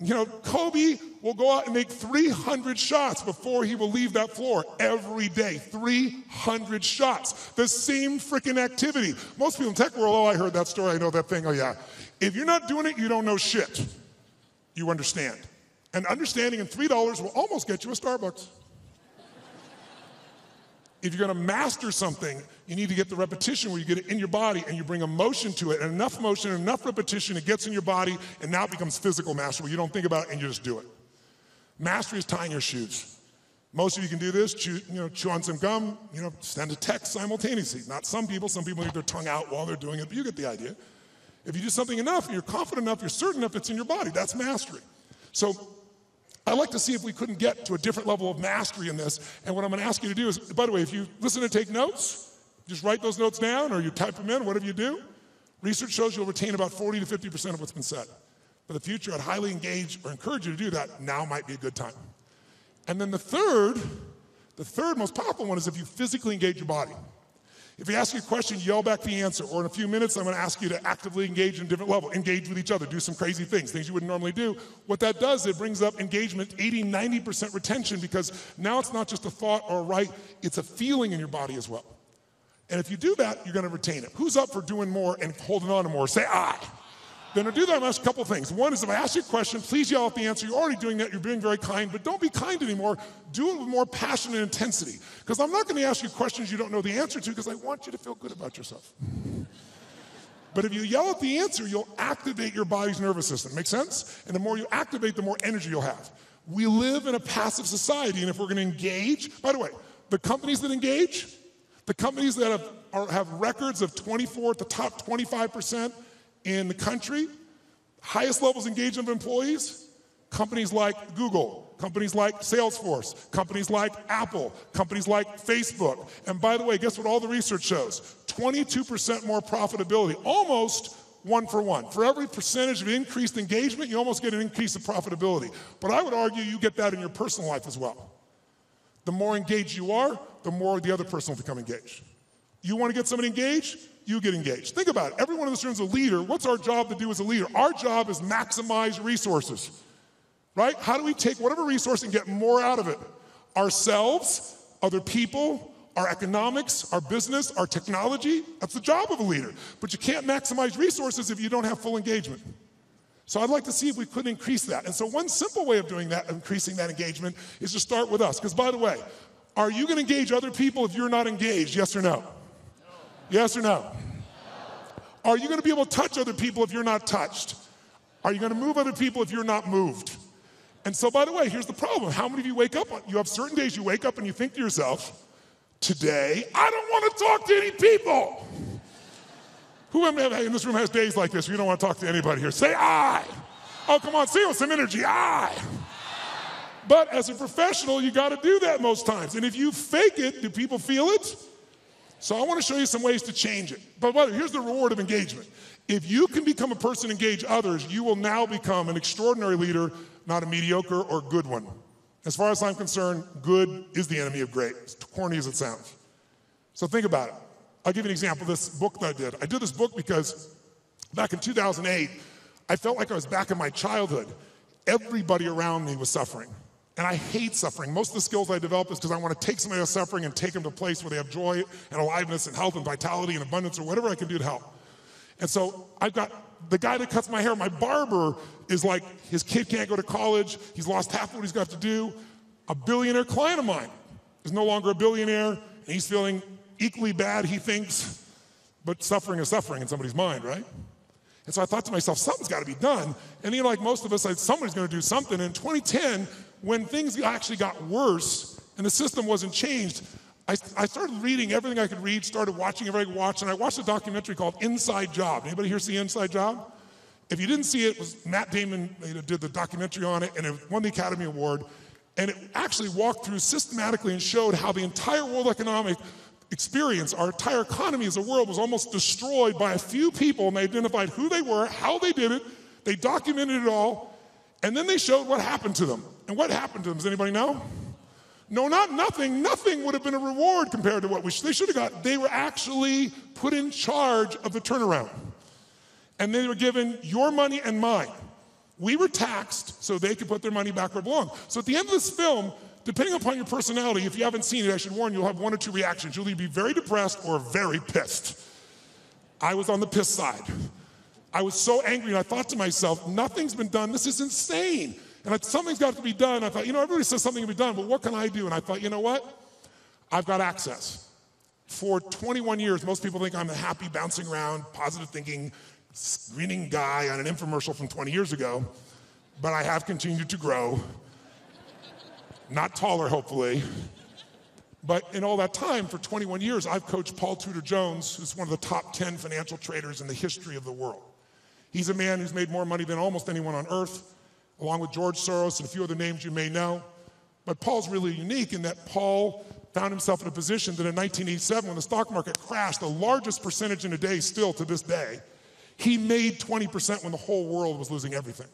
You know, Kobe will go out and make 300 shots before he will leave that floor every day. 300 shots. The same freaking activity. Most people in the tech world, oh, I heard that story, I know that thing, oh yeah. If you're not doing it, you don't know shit. You understand. And understanding in $3 will almost get you a Starbucks. If you're gonna master something, you need to get the repetition where you get it in your body and you bring emotion to it, and enough motion, enough repetition, it gets in your body, and now it becomes physical mastery where you don't think about it and you just do it. Mastery is tying your shoes. Most of you can do this, chew on some gum, send a text simultaneously. Not some people leave their tongue out while they're doing it, but you get the idea. If you do something enough, and you're confident enough, you're certain enough it's in your body, that's mastery. So I'd like to see if we couldn't get to a different level of mastery in this. And what I'm going to ask you to do is, by the way, if you listen and take notes, just write those notes down or you type them in, whatever you do. Research shows you'll retain about 40 to 50% of what's been said. For the future, I'd highly engage or encourage you to do that. Now might be a good time. And then the third most powerful one is if you physically engage your body. If he asks you a question, yell back the answer. Or in a few minutes, I'm going to ask you to actively engage in a different level. Engage with each other. Do some crazy things you wouldn't normally do. What that does, it brings up engagement, 80, 90% retention, because now it's not just a thought or a right, it's a feeling in your body as well. And if you do that, you're going to retain it. Who's up for doing more and holding on to more? Say I. Then to do that, I'm going to ask a couple things. One is if I ask you a question, please yell out the answer. You're already doing that. You're being very kind, but don't be kind anymore. Do it with more passion and intensity. Because I'm not going to ask you questions you don't know the answer to because I want you to feel good about yourself. But if you yell out the answer, you'll activate your body's nervous system. Make sense? And the more you activate, the more energy you'll have. We live in a passive society, and if we're going to engage, by the way, the companies that engage, the companies that have records of 24 at the top 25% in the country, highest levels of engagement of employees, companies like Google, companies like Salesforce, companies like Apple, companies like Facebook. And by the way, guess what all the research shows? 22% more profitability, almost one for one. For every percentage of increased engagement, you almost get an increase in profitability. But I would argue you get that in your personal life as well. The more engaged you are, the more the other person will become engaged. You want to get somebody engaged? You get engaged. Think about it. Everyone in this room is a leader. What's our job to do as a leader? Our job is maximize resources, right? How do we take whatever resource and get more out of it? Ourselves, other people, our economics, our business, our technology. That's the job of a leader. But you can't maximize resources if you don't have full engagement. So I'd like to see if we could increase that. And so one simple way of doing that, increasing that engagement, is to start with us. Because by the way, are you going to engage other people if you're not engaged? Yes or no? Yes or no? Are you going to be able to touch other people if you're not touched? Are you going to move other people if you're not moved? And so, by the way, here's the problem. How many of you wake up, you have certain days you wake up and you think to yourself, today, I don't want to talk to any people. Who in this room has days like this where you don't want to talk to anybody here? Say I. Oh, come on, say it with some energy, I. But as a professional, you got to do that most times. And if you fake it, do people feel it? So I want to show you some ways to change it. But here's the reward of engagement. If you can become a person, engage others, you will now become an extraordinary leader, not a mediocre or good one. As far as I'm concerned, good is the enemy of great, as corny as it sounds. So think about it. I'll give you an example of this book that I did. I did this book because back in 2008, I felt like I was back in my childhood. Everybody around me was suffering. And I hate suffering. Most of the skills I develop is because I want to take somebody else suffering and take them to a place where they have joy and aliveness and health and vitality and abundance or whatever I can do to help. And so I've got the guy that cuts my hair, my barber, is like, his kid can't go to college. He's lost half of what he's got to do. A billionaire client of mine is no longer a billionaire, and he's feeling equally bad, he thinks, but suffering is suffering in somebody's mind, right? And so I thought to myself, something's got to be done. And like most of us, somebody's going to do something. And in 2010, when things actually got worse and the system wasn't changed, I started reading everything I could read, started watching everything I could watch, and I watched a documentary called Inside Job. Anybody here see Inside Job? If you didn't see it, it was Matt Damon did the documentary on it, and it won the Academy Award. And it actually walked through systematically and showed how the entire world economic experience, our entire economy as a world, was almost destroyed by a few people, and they identified who they were, how they did it, they documented it all, and then they showed what happened to them. And what happened to them, does anybody know? No, not nothing. Nothing would have been a reward compared to what they should have got. They were actually put in charge of the turnaround. And they were given your money and mine. We were taxed so they could put their money back where it belonged. So at the end of this film, depending upon your personality, if you haven't seen it, I should warn you, you'll have one or two reactions. You'll either be very depressed or very pissed. I was on the pissed side. I was so angry, and I thought to myself, nothing's been done. This is insane. And something's got to be done. I thought, everybody says something can be done, but what can I do? And I thought, you know what? I've got access. For 21 years, most people think I'm a happy, bouncing around, positive thinking, grinning guy on an infomercial from 20 years ago, but I have continued to grow. Not taller, hopefully. But in all that time, for 21 years, I've coached Paul Tudor Jones, who's one of the top 10 financial traders in the history of the world. He's a man who's made more money than almost anyone on earth, along with George Soros and a few other names you may know. But Paul's really unique in that Paul found himself in a position that in 1987, when the stock market crashed, the largest percentage in a day still to this day, he made 20% when the whole world was losing everything.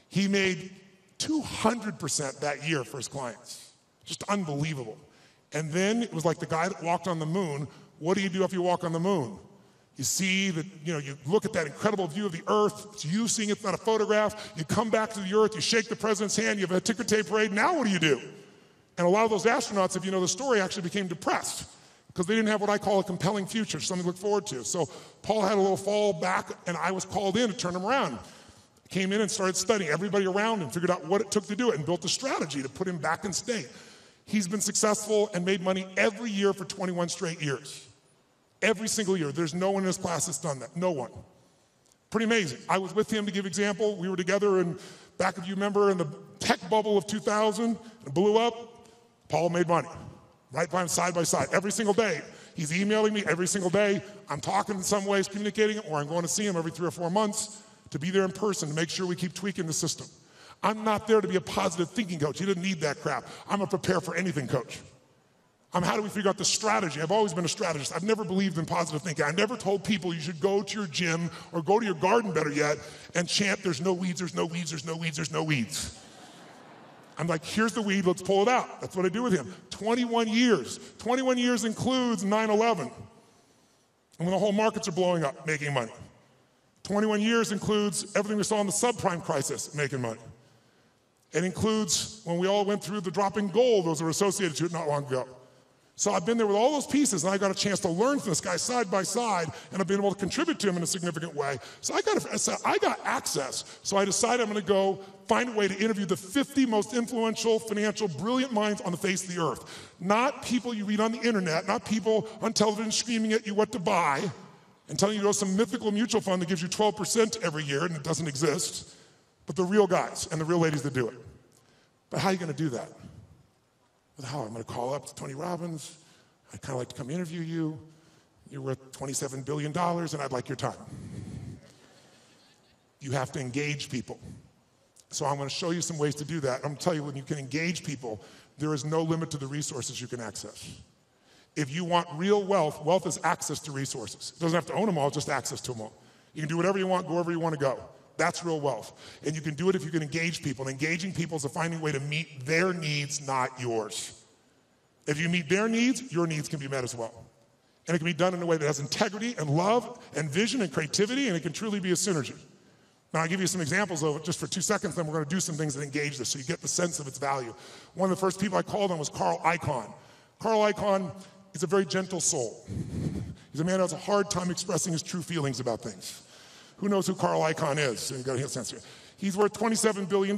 He made 200% that year for his clients. Just unbelievable. And then it was like the guy that walked on the moon. What do you do if you walk on the moon? You see that, you look at that incredible view of the earth. It's you seeing it, it's not a photograph. You come back to the earth, you shake the president's hand, you have a ticker tape parade. Now what do? And a lot of those astronauts, if you know the story, actually became depressed because they didn't have what I call a compelling future, something to look forward to. So Paul had a little fall back, and I was called in to turn him around. Came in and started studying everybody around him, figured out what it took to do it, and built a strategy to put him back in state. He's been successful and made money every year for 21 straight years. Every single year. There's no one in his class that's done that. No one. Pretty amazing. I was with him to give example. We were together in, back if you remember, in the tech bubble of 2000. It blew up. Paul made money. Right by him, side by side, every single day. He's emailing me every single day. I'm talking in some ways, communicating, or I'm going to see him every 3 or 4 months to be there in person to make sure we keep tweaking the system. I'm not there to be a positive thinking coach. He didn't need that crap. I'm a prepare for anything coach. How do we figure out the strategy? I've always been a strategist. I've never believed in positive thinking. I never told people you should go to your gym or go to your garden, better yet, and chant, there's no weeds, there's no weeds, there's no weeds, there's no weeds. I'm like, here's the weed, let's pull it out. That's what I do with him. 21 years. 21 years includes 9/11. And when the whole markets are blowing up, making money. 21 years includes everything we saw in the subprime crisis, making money. It includes when we all went through the dropping gold, those were associated to it not long ago. So I've been there with all those pieces, and I got a chance to learn from this guy side by side, and I've been able to contribute to him in a significant way. So I got access. So I decided I'm going to go find a way to interview the 50 most influential, financial, brilliant minds on the face of the earth. Not people you read on the internet, not people on television screaming at you what to buy and telling you to go to some mythical mutual fund that gives you 12% every year, and it doesn't exist, but the real guys and the real ladies that do it. But how are you going to do that? How? I'm going to call up to Tony Robbins. I'd kind of like to come interview you. You're worth $27 billion, and I'd like your time. You have to engage people. So I'm going to show you some ways to do that. I'm going to tell you, when you can engage people, there is no limit to the resources you can access. If you want real wealth, wealth is access to resources. It doesn't have to own them all, just access to them all. You can do whatever you want, go wherever you want to go. That's real wealth. And you can do it if you can engage people. And engaging people is finding a way to meet their needs, not yours. If you meet their needs, your needs can be met as well. And it can be done in a way that has integrity and love and vision and creativity, and it can truly be a synergy. Now, I'll give you some examples of it just for 2 seconds, then we're going to do some things that engage this so you get the sense of its value. One of the first people I called on was Carl Icahn. Carl Icahn is a very gentle soul. He's a man who has a hard time expressing his true feelings about things. Who knows who Carl Icahn is? So you got to get a sense here. He's worth $27 billion.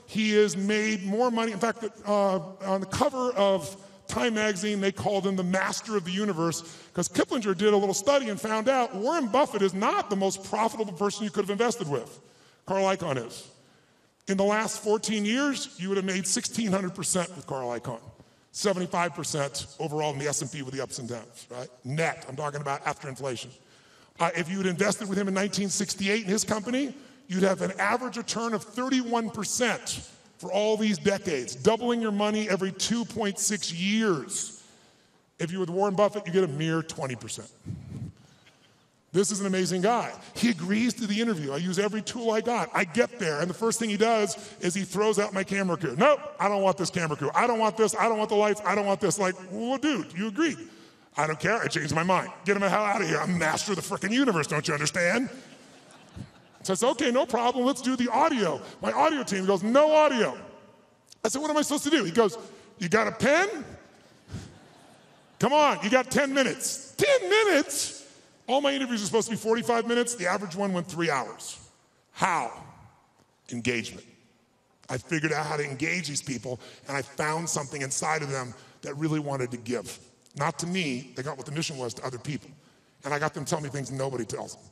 He has made more money. In fact, on the cover of Time magazine, they called him the master of the universe because Kiplinger did a little study and found out Warren Buffett is not the most profitable person you could have invested with. Carl Icahn is. In the last 14 years, you would have made 1,600% with Carl Icahn. 75% overall in the S&P with the ups and downs, right? Net, I'm talking about after inflation. If you had invested with him in 1968 in his company, you'd have an average return of 31% for all these decades, doubling your money every 2.6 years. If you're with Warren Buffett, you get a mere 20%. This is an amazing guy. He agrees to the interview. I use every tool I got. I get there, and the first thing he does is he throws out my camera crew. Nope, I don't want this camera crew. I don't want this. I don't want the lights. I don't want this. Like, well, dude, you agreed. I don't care. I changed my mind. Get him the hell out of here. I'm master of the frickin' universe, don't you understand? So I said, okay, no problem. Let's do the audio. My audio team goes, no audio. I said, what am I supposed to do? He goes, you got a pen? Come on, you got 10 minutes. 10 minutes? All my interviews are supposed to be 45 minutes. The average one went 3 hours. How? Engagement. I figured out how to engage these people, and I found something inside of them that really wanted to give. Not to me, they got what the mission was to other people. And I got them telling me things nobody tells them.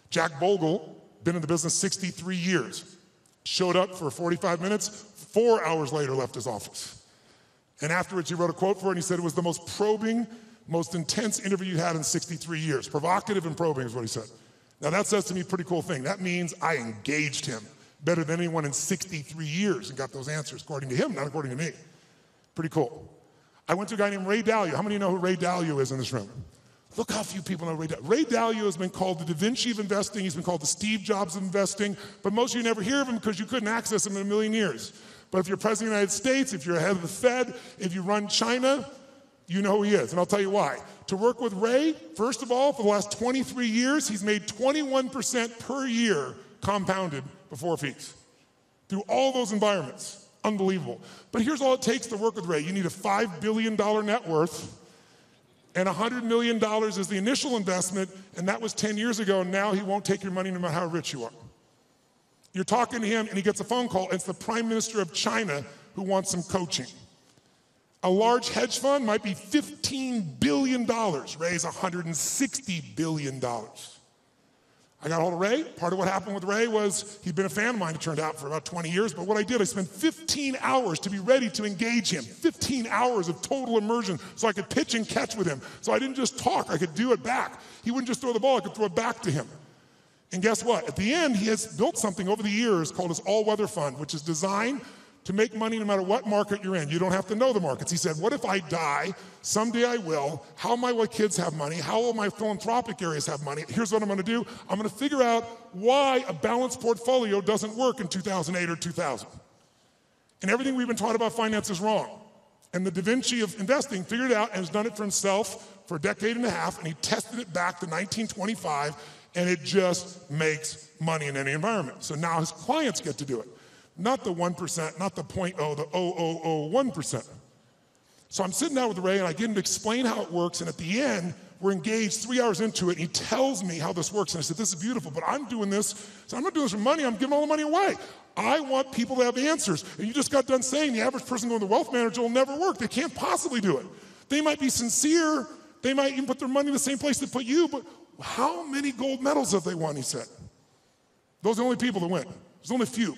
Jack Bogle, been in the business 63 years, showed up for 45 minutes, 4 hours later left his office. And afterwards he wrote a quote for it, and he said it was the most probing, most intense interview you had in 63 years. Provocative and probing is what he said. Now that says to me a pretty cool thing. That means I engaged him better than anyone in 63 years and got those answers, according to him, not according to me. Pretty cool. I went to a guy named Ray Dalio. How many of you know who Ray Dalio is in this room? Look how few people know Ray Dalio. Ray Dalio has been called the Da Vinci of investing. He's been called the Steve Jobs of investing. But most of you never hear of him because you couldn't access him in a million years. But if you're president of the United States, if you're head of the Fed, if you run China, you know who he is, and I'll tell you why. To work with Ray, first of all, for the last 23 years, he's made 21% per year compounded before fees. Through all those environments. Unbelievable. But here's all it takes to work with Ray. You need a $5 billion net worth, and $100 million is the initial investment, and that was 10 years ago, and now he won't take your money no matter how rich you are. You're talking to him, and he gets a phone call, and it's the Prime Minister of China who wants some coaching. A large hedge fund might be $15 billion. Ray's $160 billion. I got a hold of Ray. Part of what happened with Ray was he'd been a fan of mine, it turned out, for about 20 years. But what I did, I spent 15 hours to be ready to engage him. 15 hours of total immersion so I could pitch and catch with him. So I didn't just talk, I could do it back. He wouldn't just throw the ball, I could throw it back to him. And guess what? At the end, he has built something over the years called his all-weather fund, which is designed to make money no matter what market you're in. You don't have to know the markets. He said, what if I die? Someday I will. How will my kids have money? How will my philanthropic areas have money? Here's what I'm gonna do. I'm gonna figure out why a balanced portfolio doesn't work in 2008 or 2000. And everything we've been taught about finance is wrong. And the Da Vinci of investing figured it out and has done it for himself for a decade and a half, and he tested it back to 1925, and it just makes money in any environment. So now his clients get to do it. Not the 1%, not the 0.0, the 0.001%. So I'm sitting down with Ray and I get him to explain how it works, and at the end, we're engaged 3 hours into it, and he tells me how this works. And I said, this is beautiful, but I'm doing this, so I'm not doing this for money, I'm giving all the money away. I want people to have answers. And you just got done saying the average person going to the wealth manager will never work. They can't possibly do it. They might be sincere, they might even put their money in the same place they put you, but how many gold medals have they won, he said. Those are the only people that win. There's only a few.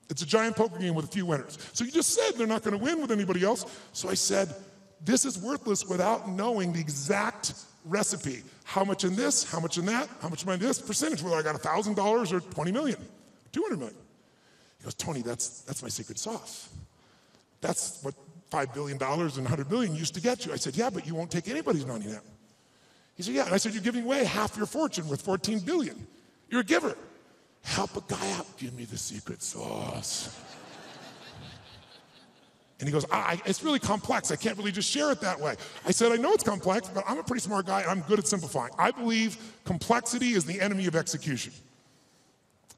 It's a giant poker game with a few winners. So you just said they're not going to win with anybody else. So I said, this is worthless without knowing the exact recipe. How much in this, how much in that, how much in this percentage, whether I got $1,000 or 20 million, 200 million. He goes, Tony, that's my secret sauce. That's what $5 billion and 100 million used to get you. I said, yeah, but you won't take anybody's money now. He said, yeah. And I said, you're giving away half your fortune with 14 billion. You're a giver. Help a guy out, give me the secret sauce. And he goes, it's really complex. I can't really just share it that way. I said, I know it's complex, but I'm a pretty smart guy and I'm good at simplifying. I believe complexity is the enemy of execution.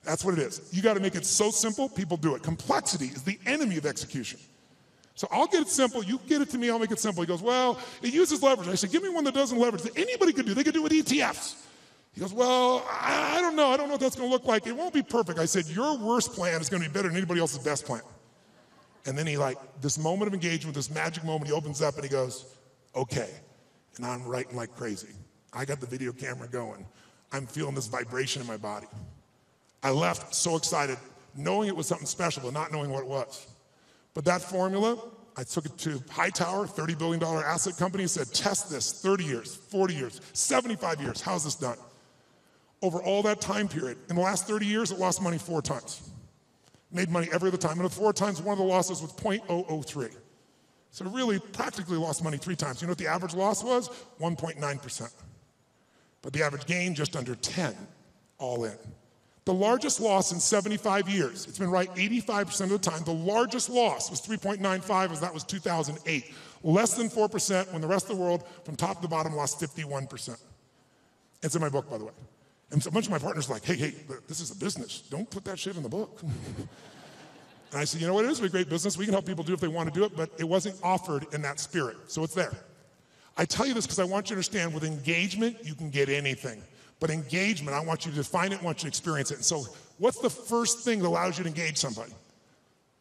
That's what it is. You got to make it so simple, people do it. Complexity is the enemy of execution. So I'll get it simple, you get it to me, I'll make it simple. He goes, well, it uses leverage. I said, give me one that doesn't leverage that anybody could do. They could do it with ETFs. He goes, well, I don't know what that's gonna look like. It won't be perfect. I said, your worst plan is gonna be better than anybody else's best plan. And then he this moment of engagement, this magic moment, he opens up and he goes, okay. And I'm writing like crazy. I got the video camera going. I'm feeling this vibration in my body. I left so excited, knowing it was something special, but not knowing what it was. But that formula, I took it to Hightower, $30 billion asset company, and said, test this, 30 years, 40 years, 75 years, how's this done? Over all that time period, in the last 30 years, it lost money 4 times. Made money every other time, and the 4 times, one of the losses was 0.003. So really, practically lost money 3 times. You know what the average loss was? 1.9%. But the average gain, just under 10, all in. The largest loss in 75 years, it's been right 85% of the time, the largest loss was 3.95, as that was 2008. Less than 4% when the rest of the world, from top to bottom, lost 51%. It's in my book, by the way. And so a bunch of my partners are like, hey, this is a business. Don't put that shit in the book. And I said, you know what, it is a great business. We can help people do it if they want to do it, but it wasn't offered in that spirit, so it's there. I tell you this because I want you to understand, with engagement, you can get anything. But engagement, I want you to define it, I want you to experience it. And so what's the first thing that allows you to engage somebody?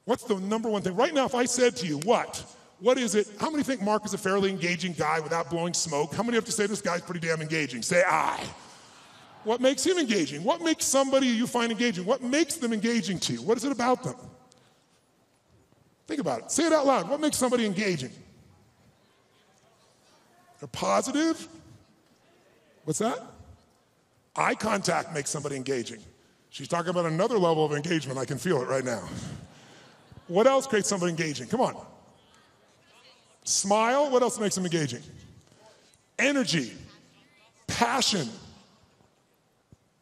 What's the number one thing? Right now, if I said to you, what is it? How many think Mark is a fairly engaging guy without blowing smoke? How many have to say this guy's pretty damn engaging? Say I. What makes him engaging? What makes somebody you find engaging? What makes them engaging to you? What is it about them? Think about it. Say it out loud. What makes somebody engaging? They're positive. What's that? Eye contact makes somebody engaging. She's talking about another level of engagement. I can feel it right now. What else creates somebody engaging? Come on. Smile. What else makes them engaging? Energy. Passion.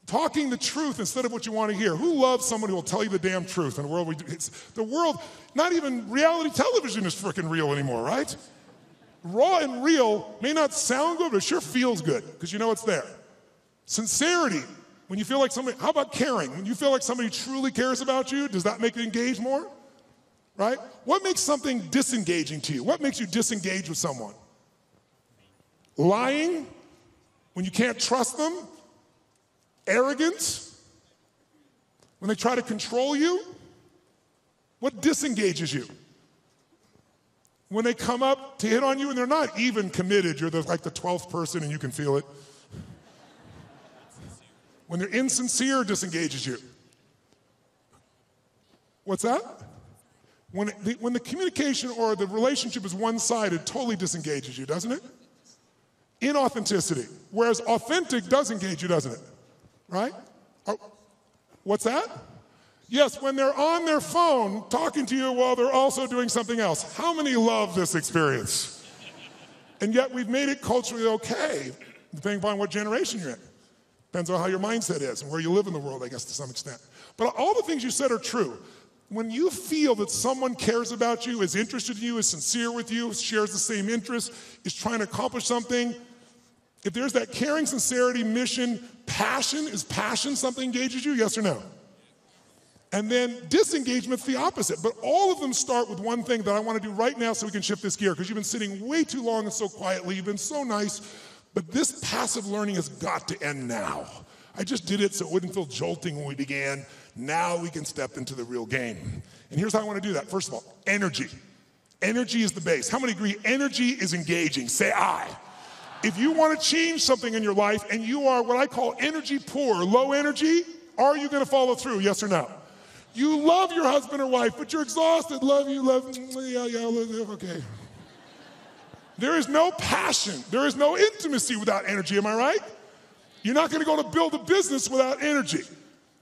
Talking the truth instead of what you want to hear. Who loves somebody who will tell you the damn truth in a world the world, not even reality television is freaking real anymore, right? Raw and real may not sound good, but it sure feels good because you know it's there. Sincerity, when you feel like somebody, how about caring? When you feel like somebody truly cares about you, does that make it engage more? Right? What makes something disengaging to you? What makes you disengage with someone? Lying, when you can't trust them. Arrogance, when they try to control you. What disengages you? When they come up to hit on you and they're not even committed, you're like the 12th person and you can feel it. When they're insincere, disengages you. What's that? When the communication or the relationship is one-sided, totally disengages you, doesn't it? Inauthenticity. Whereas authentic does engage you, doesn't it? Right? What's that? Yes, when they're on their phone talking to you while they're also doing something else. How many love this experience? And yet we've made it culturally okay, depending upon what generation you're in. Depends on how your mindset is and where you live in the world, I guess, to some extent. But all the things you said are true. When you feel that someone cares about you, is interested in you, is sincere with you, shares the same interests, is trying to accomplish something, if there's that caring, sincerity, mission, passion, is passion something engages you, yes or no? And then disengagement's the opposite. But all of them start with one thing that I want to do right now so we can shift this gear, because you've been sitting way too long and so quietly, you've been so nice, but this passive learning has got to end now. I just did it so it wouldn't feel jolting when we began. Now we can step into the real game. And here's how I want to do that. First of all, energy. Energy is the base. How many agree energy is engaging? Say I. If you want to change something in your life and you are what I call energy poor, low energy, are you going to follow through, yes or no? You love your husband or wife, but you're exhausted. Love, yeah, okay. There is no passion. There is no intimacy without energy, am I right? You're not going to go to build a business without energy.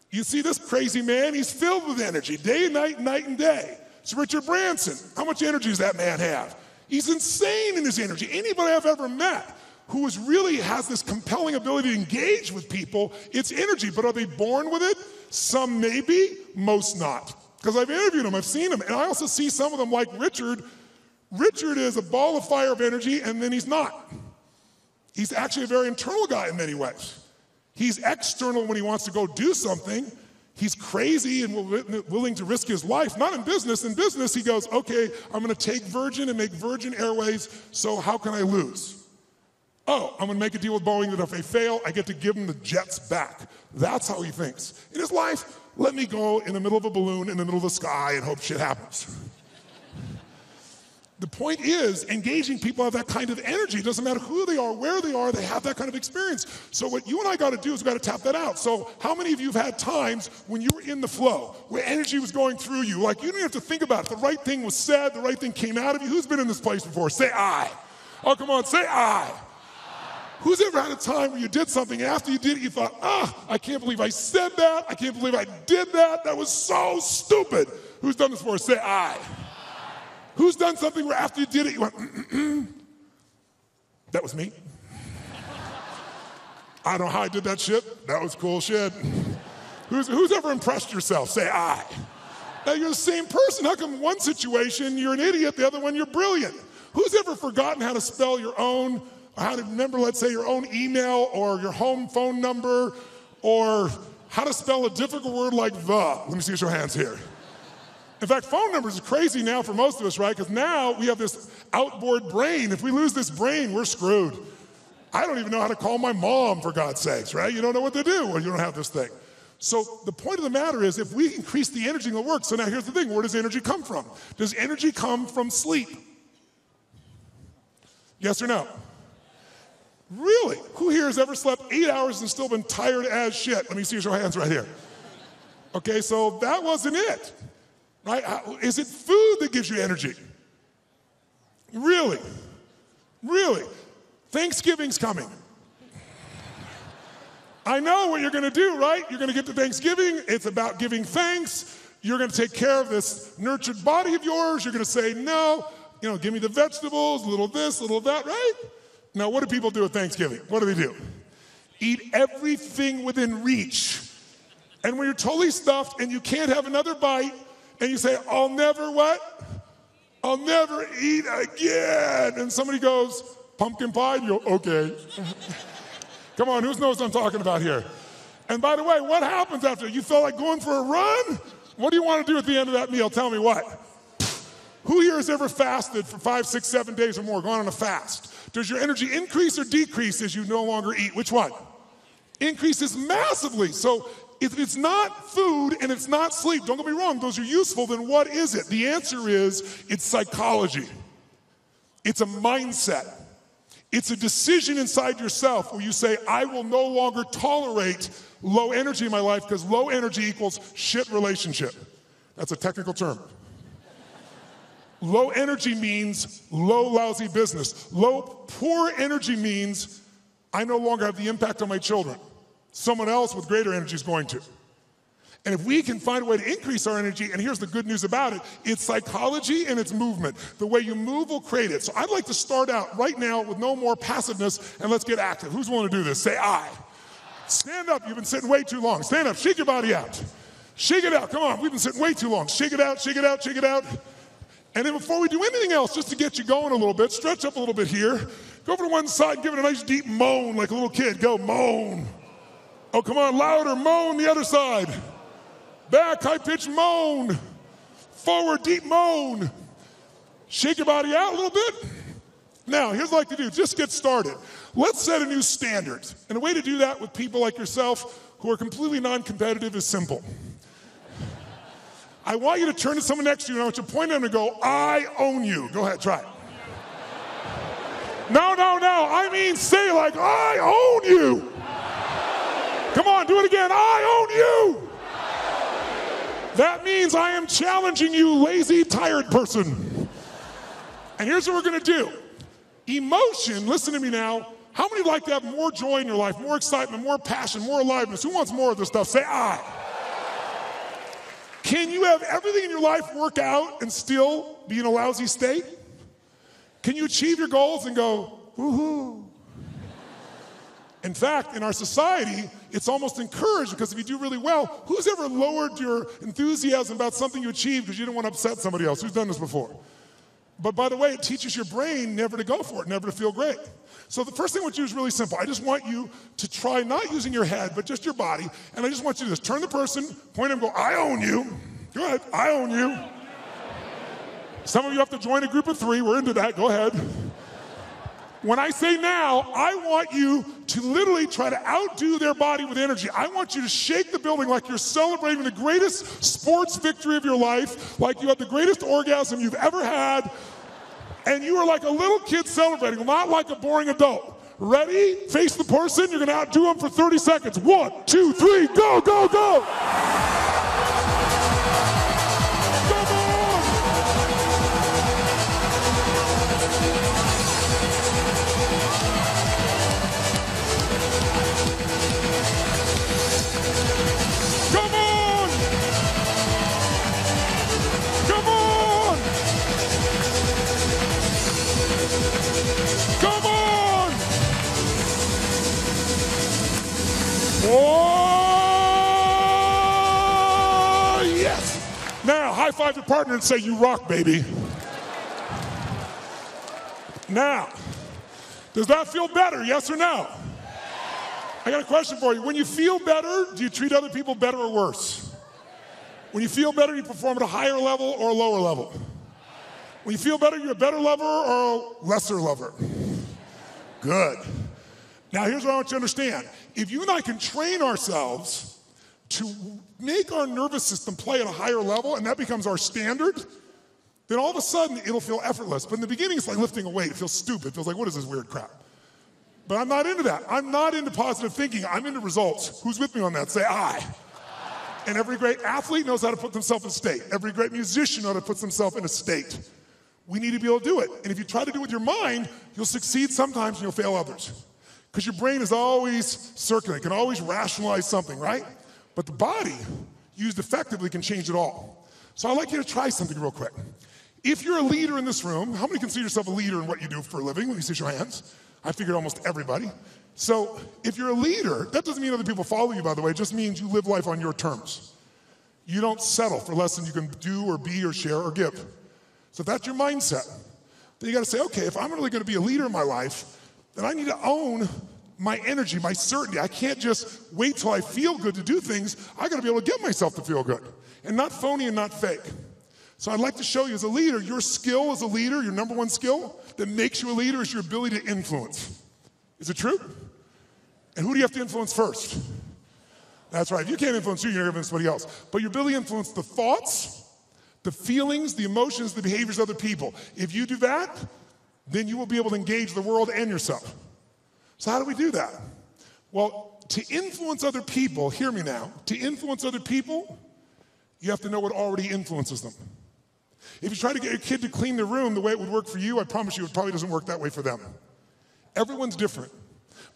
You see this crazy man, he's filled with energy, day and night and day. It's Richard Branson. How much energy does that man have? He's insane in his energy. Anybody I've ever met who really has this compelling ability to engage with people, it's energy. But are they born with it? Some maybe, most not. Because I've interviewed them, I've seen them. And I also see some of them like Richard. Richard is a ball of fire of energy, and then he's not. He's actually a very internal guy in many ways. He's external when he wants to go do something. He's crazy and willing to risk his life. Not in business. In business, he goes, okay, I'm going to take Virgin and make Virgin Airways, so how can I lose? Oh, I'm going to make a deal with Boeing that if they fail, I get to give them the jets back. That's how he thinks. In his life, let me go in the middle of a balloon in the middle of the sky and hope shit happens. The point is, engaging people have that kind of energy. It doesn't matter who they are, where they have that kind of experience. So what you and I got to do is we got to tap that out. So how many of you have had times when you were in the flow, where energy was going through you? Like you didn't have to think about it. The right thing was said, the right thing came out of you. Who's been in this place before? Say I. Oh, come on, say I. Who's ever had a time where you did something and after you did it, you thought, I can't believe I said that. I can't believe I did that. That was so stupid. Who's done this before? Say I. Who's done something where after you did it, you went, That was me. I don't know how I did that shit. That was cool shit. Who's ever impressed yourself? Say I. Now you're the same person. How come one situation you're an idiot, the other one you're brilliant? Who's ever forgotten how to spell your own, or how to remember, let's say, your own email or your home phone number, or how to spell a difficult word like the? Let me see your hands here. In fact, phone numbers are crazy now for most of us, right? Because now we have this outboard brain. If we lose this brain, we're screwed. I don't even know how to call my mom, for God's sakes, right? You don't know what to do when you don't have this thing. So the point of the matter is, if we increase the energy, it'll work. So now here's the thing. Where does energy come from? Does energy come from sleep? Yes or no? Really? Who here has ever slept 8 hours and still been tired as shit? Let me see your hands right here. Okay, so that wasn't it. Right? Is it food that gives you energy? Really? Really? Thanksgiving's coming. I know what you're going to do, right? You're going to get to Thanksgiving. It's about giving thanks. You're going to take care of this nurtured body of yours. You're going to say, no, give me the vegetables, a little this, a little that, right? Now, what do people do at Thanksgiving? What do? Eat everything within reach. And when you're totally stuffed and you can't have another bite, and you say, I'll never what? I'll never eat again. And somebody goes, pumpkin pie? And you go, okay. Come on, who knows what I'm talking about here? And by the way, what happens after? You feel like going for a run? What do you want to do at the end of that meal? Tell me what. Who here has ever fasted for 5, 6, 7 days or more, gone on a fast? Does your energy increase or decrease as you no longer eat? Which one? Increases massively. So if it's not food and it's not sleep, don't get me wrong, those are useful, then what is it? The answer is it's psychology. It's a mindset. It's a decision inside yourself where you say, I will no longer tolerate low energy in my life because low energy equals shit relationship. That's a technical term. Low energy means low, lousy business. Poor energy means I no longer have the impact on my children. Someone else with greater energy is going to. And if we can find a way to increase our energy, and here's the good news about it, it's psychology and it's movement. The way you move will create it. So I'd like to start out right now with no more passiveness, and let's get active. Who's willing to do this? Say I. Stand up. You've been sitting way too long. Stand up. Shake your body out. Shake it out. Come on. We've been sitting way too long. Shake it out, shake it out, shake it out. And then before we do anything else, just to get you going a little bit, stretch up a little bit here. Go over to one side and give it a nice deep moan like a little kid. Go, moan. Oh, come on, louder, moan the other side. Back, high-pitched moan. Forward, deep moan. Shake your body out a little bit. Now, here's what I'd like to do. Just get started. Let's set a new standard. And a way to do that with people like yourself who are completely non-competitive is simple. I want you to turn to someone next to you and I want you to point at them and go, I own you. Go ahead, try it. No. I mean, say like, I own you. Come on, do it again. I own you. That means I am challenging you, lazy, tired person. And here's what we're going to do. Emotion, listen to me now. How many would like to have more joy in your life, more excitement, more passion, more aliveness? Who wants more of this stuff? Say I. Can you have everything in your life work out and still be in a lousy state? Can you achieve your goals and go, woohoo? In fact, in our society, it's almost encouraged because if you do really well, who's ever lowered your enthusiasm about something you achieved because you didn't want to upset somebody else? Who's done this before? But by the way, it teaches your brain never to go for it, never to feel great. So the first thing I want you to do is really simple. I just want you to try not using your head, but just your body. And I just want you to just turn the person, point and go, I own you. Go ahead, I own you. Some of you have to join a group of 3. We're into that. Go ahead. When I say now, I want you to literally try to outdo their body with energy. I want you to shake the building like you're celebrating the greatest sports victory of your life, like you had the greatest orgasm you've ever had. And you are like a little kid celebrating, not like a boring adult. Ready? Face the person. You're going to outdo them for 30 seconds. 1, 2, 3, go, go, go. Oh, yes. Now, high five your partner and say, you rock, baby. Now, does that feel better, yes or no? I got a question for you. When you feel better, do you treat other people better or worse? When you feel better, you perform at a higher level or a lower level? When you feel better, you're a better lover or a lesser lover? Good. Now, here's what I want you to understand. If you and I can train ourselves to make our nervous system play at a higher level, and that becomes our standard, then all of a sudden, it'll feel effortless. But in the beginning, it's like lifting a weight. It feels stupid. It feels like, what is this weird crap? But I'm not into that. I'm not into positive thinking. I'm into results. Who's with me on that? Say, I. And every great athlete knows how to put themselves in state. Every great musician knows how to put themselves in a state. We need to be able to do it. And if you try to do it with your mind, you'll succeed sometimes and you'll fail others. Because your brain is always circulating, can always rationalize something, right? But the body, used effectively, can change it all. So I'd like you to try something real quick. If you're a leader in this room, how many consider yourself a leader in what you do for a living? Let me see your hands. I figured almost everybody. So if you're a leader, that doesn't mean other people follow you, by the way. It just means you live life on your terms. You don't settle for less than you can do or be or share or give. So if that's your mindset, then you got to say, okay, if I'm really going to be a leader in my life, then I need to own my energy, my certainty. I can't just wait till I feel good to do things. I got to be able to get myself to feel good, and not phony and not fake. So I'd like to show you as a leader, your skill as a leader, your number one skill that makes you a leader is your ability to influence. Is it true? And who do you have to influence first? That's right. If you can't influence you, you're going to influence somebody else. But your ability to influence the thoughts, the feelings, the emotions, the behaviors of other people. If you do that, then you will be able to engage the world and yourself. So how do we do that? Well, to influence other people, hear me now, to influence other people, you have to know what already influences them. If you try to get your kid to clean their room the way it would work for you, I promise you it probably doesn't work that way for them. Everyone's different.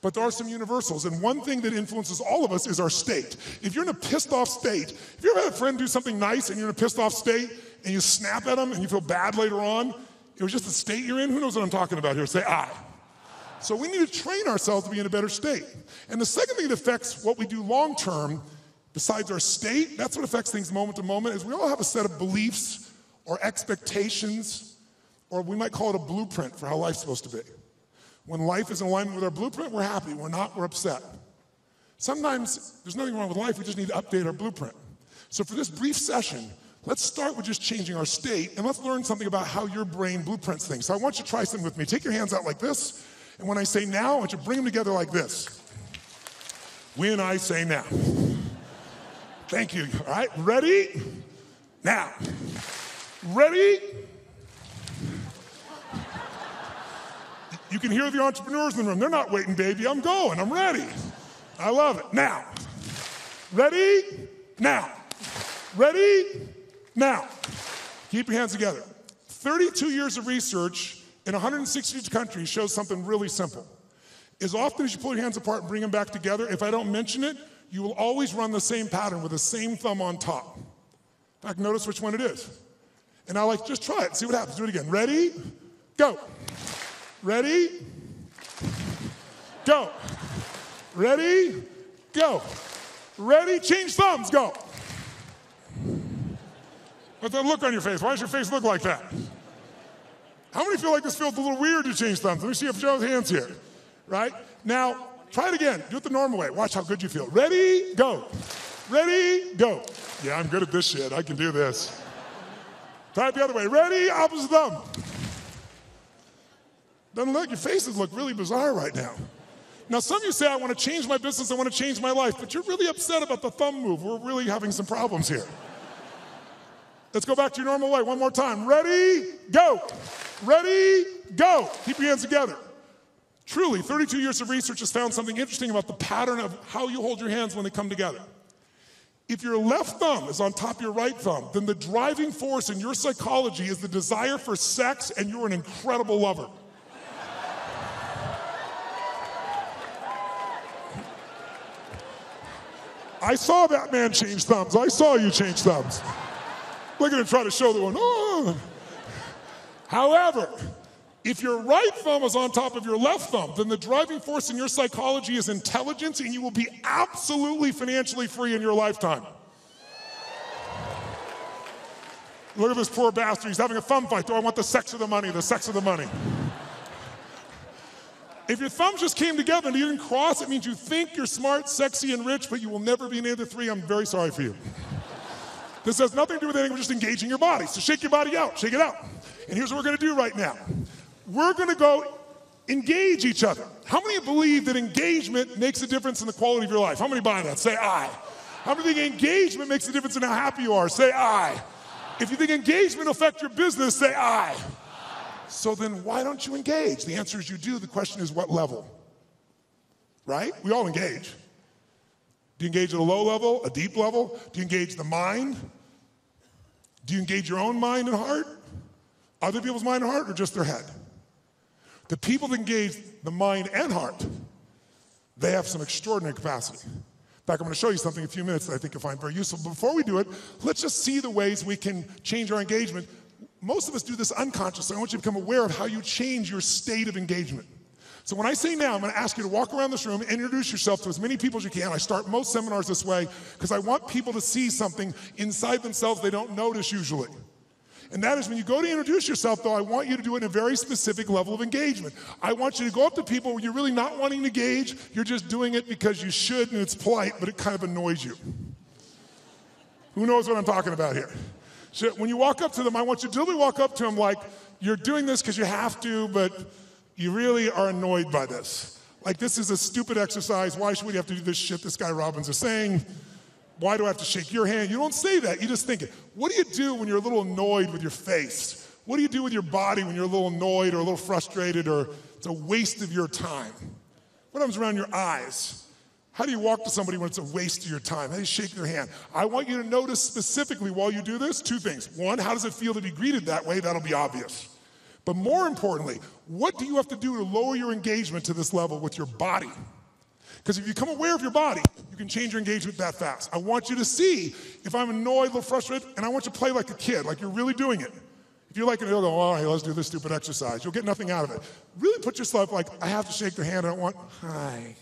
But there are some universals, and one thing that influences all of us is our state. If you're in a pissed off state, if you ever had a friend do something nice and you're in a pissed off state and you snap at them and you feel bad later on, it was just the state you're in? Who knows what I'm talking about here? Say, I. So we need to train ourselves to be in a better state. And the second thing that affects what we do long term, besides our state, that's what affects things moment to moment, is we all have a set of beliefs or expectations, or we might call it a blueprint for how life's supposed to be. When life is in alignment with our blueprint, we're happy. We're not, we're upset. Sometimes there's nothing wrong with life, we just need to update our blueprint. So for this brief session, let's start with just changing our state, and let's learn something about how your brain blueprints things. So I want you to try something with me. Take your hands out like this, and when I say now, I want you to bring them together like this. When I say now. Thank you. All right, ready? Now. Ready? You can hear the entrepreneurs in the room. They're not waiting, baby. I'm going. I'm ready. I love it. Now. Ready? Now. Ready? Now. Keep your hands together. 32 years of research in 160 countries shows something really simple. As often as you pull your hands apart and bring them back together, if I don't mention it, you will always run the same pattern with the same thumb on top. In fact, notice which one it is. And I like, just try it, see what happens. Do it again. Ready? Go. Ready? Go. Ready? Go. Ready? Change thumbs. Go. What's that look on your face? Why does your face look like that? How many feel like this feels a little weird to change thumbs? Let me see if show hands here. Right? Now, try it again. Do it the normal way. Watch how good you feel. Ready? Go. Ready? Go. Yeah, I'm good at this shit. I can do this. Try it the other way. Ready? Opposite thumb. Doesn't look, your faces look really bizarre right now. Now, some of you say, I want to change my business, I want to change my life, but you're really upset about the thumb move. We're really having some problems here. Let's go back to your normal way one more time. Ready, go. Ready, go. Keep your hands together. Truly, 32 years of research has found something interesting about the pattern of how you hold your hands when they come together. If your left thumb is on top of your right thumb, then the driving force in your psychology is the desire for sex, and you're an incredible lover. I saw that man change thumbs. I saw you change thumbs. Look at him try to show the one. Oh. However, if your right thumb is on top of your left thumb, then the driving force in your psychology is intelligence, and you will be absolutely financially free in your lifetime. Look at this poor bastard. He's having a thumb fight. Do I want the sex or the money? The sex or the money? If your thumbs just came together and you didn't cross, it means you think you're smart, sexy, and rich, but you will never be any of the three. I'm very sorry for you. This has nothing to do with anything. We're just engaging your body. So shake your body out. Shake it out. And here's what we're going to do right now. We're going to go engage each other. How many believe that engagement makes a difference in the quality of your life? How many buy that? Say aye. How many think engagement makes a difference in how happy you are? Say aye. If you think engagement will affect your business, say aye. So then why don't you engage? The answer is you do. The question is what level? Right? We all engage. Do you engage at a low level, a deep level? Do you engage the mind? Do you engage your own mind and heart? Other people's mind and heart, or just their head? The people that engage the mind and heart, they have some extraordinary capacity. In fact, I'm going to show you something in a few minutes that I think you'll find very useful. But before we do it, let's just see the ways we can change our engagement. Most of us do this unconsciously. I want you to become aware of how you change your state of engagement. So when I say now, I'm going to ask you to walk around this room and introduce yourself to as many people as you can. I start most seminars this way because I want people to see something inside themselves they don't notice usually. And that is when you go to introduce yourself, though, I want you to do it in a very specific level of engagement. I want you to go up to people where you're really not wanting to engage. You're just doing it because you should, and it's polite, but it kind of annoys you. Who knows what I'm talking about here? So when you walk up to them, I want you to literally walk up to them like you're doing this because you have to, but you really are annoyed by this. Like, this is a stupid exercise. Why should we have to do this shit this guy Robbins is saying? Why do I have to shake your hand? You don't say that. You just think it. What do you do when you're a little annoyed with your face? What do you do with your body when you're a little annoyed or a little frustrated or it's a waste of your time? What happens around your eyes? How do you walk to somebody when it's a waste of your time? How do you shake their hand? I want you to notice specifically while you do this, two things. One, how does it feel to be greeted that way? That'll be obvious. But more importantly, what do you have to do to lower your engagement to this level with your body? Because if you become aware of your body, you can change your engagement that fast. I want you to see if I'm annoyed, a little frustrated, and I want you to play like a kid, like you're really doing it. If you're like, you'll go, all right, let's do this stupid exercise. You'll get nothing out of it. Really put yourself like, I have to shake their hand. I don't want, hi.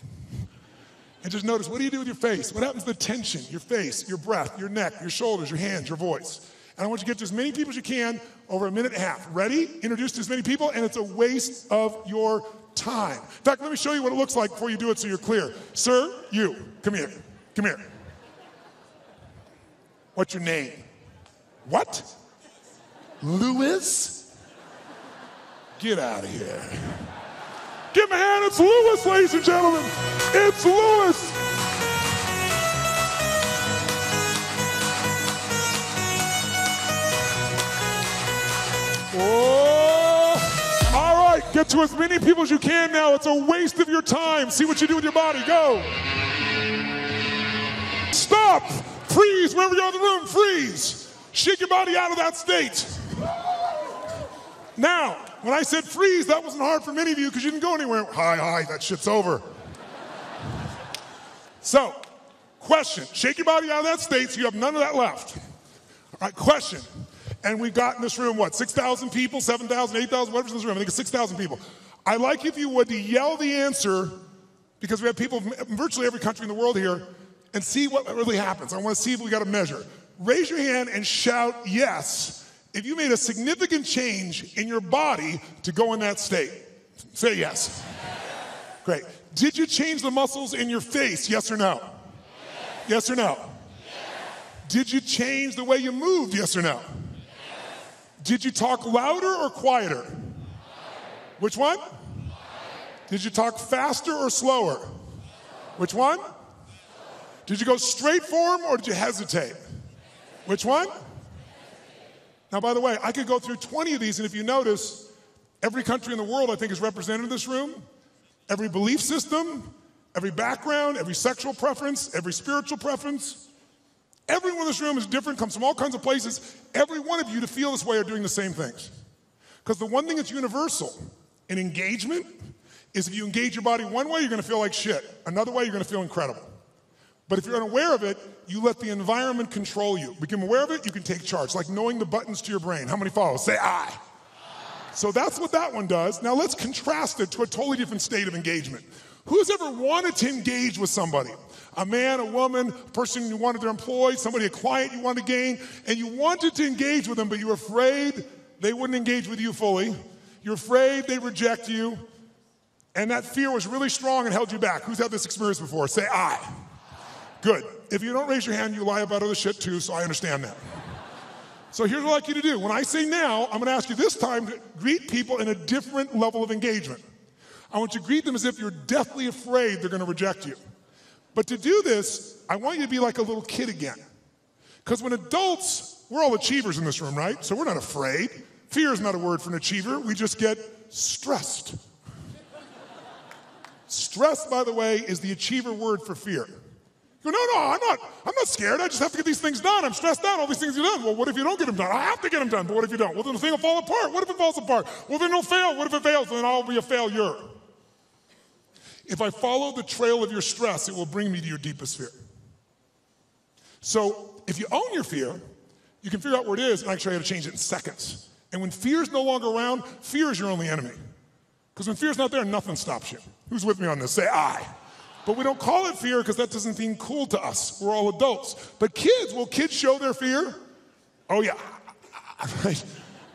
And just notice, what do you do with your face? What happens to the tension? Your face, your breath, your neck, your shoulders, your hands, your voice. And I want you to get to as many people as you can over a minute and a half. Ready? Introduce to as many people, and it's a waste of your time. In fact, let me show you what it looks like before you do it so you're clear. Sir, you, come here. Come here. What's your name? What? Louis? Get out of here. Give him a hand. It's Louis, ladies and gentlemen. It's Louis. Oh, all right. Get to as many people as you can now. It's a waste of your time. See what you do with your body. Go. Stop. Freeze. Wherever you're in the room, freeze. Shake your body out of that state. Now, when I said freeze, that wasn't hard for many of you because you didn't go anywhere. Hi, that shit's over. So, question. Shake your body out of that state so you have none of that left. All right, question. And we've got in this room, what, 6,000 people, 7,000, 8,000, whatever's in this room. I think it's 6,000 people. I'd like if you would to yell the answer, because we have people from virtually every country in the world here, and see what really happens. I want to see if we got a measure. Raise your hand and shout yes if you made a significant change in your body to go in that state. Say yes. Great. Did you change the muscles in your face, yes or no? Yes or no? Did you change the way you moved, yes or no? Did you talk louder or quieter? Which one? Did you talk faster or slower? Which one? Did you go straight for him or did you hesitate? Which one? Now, by the way, I could go through 20 of these, and if you notice, every country in the world, I think, is represented in this room. Every belief system, every background, every sexual preference, every spiritual preference. Everyone in this room is different, comes from all kinds of places. Every one of you to feel this way are doing the same things. Because the one thing that's universal in engagement is if you engage your body one way, you're going to feel like shit. Another way, you're going to feel incredible. But if you're unaware of it, you let the environment control you. Become aware of it, you can take charge. Like knowing the buttons to your brain. How many follow? Say I. So that's what that one does. Now let's contrast it to a totally different state of engagement. Who's ever wanted to engage with somebody? A man, a woman, a person you wanted to employ, somebody, a client you wanted to gain, and you wanted to engage with them, but you were afraid they wouldn't engage with you fully. You're afraid they'd reject you, and that fear was really strong and held you back. Who's had this experience before? Say I. Good. If you don't raise your hand, you lie about other shit too, so I understand that. So here's what I'd like you to do. When I say now, I'm going to ask you this time to greet people in a different level of engagement. I want you to greet them as if you're deathly afraid they're going to reject you. But to do this, I want you to be like a little kid again. Because when adults, we're all achievers in this room, right? So we're not afraid. Fear is not a word for an achiever. We just get stressed. Stress, by the way, is the achiever word for fear. You go, no, I'm not scared. I just have to get these things done. I'm stressed out. All these things are done. Well, what if you don't get them done? I have to get them done, but what if you don't? Well, then the thing will fall apart. What if it falls apart? Well, then it'll fail. What if it fails? Then I'll be a failure. If I follow the trail of your stress, it will bring me to your deepest fear. So if you own your fear, you can figure out where it is, and I can show you how to change it in seconds. And when fear is no longer around, fear is your only enemy. Because when fear is not there, nothing stops you. Who's with me on this? Say I. But we don't call it fear because that doesn't seem cool to us. We're all adults. But kids, will kids show their fear? Oh yeah.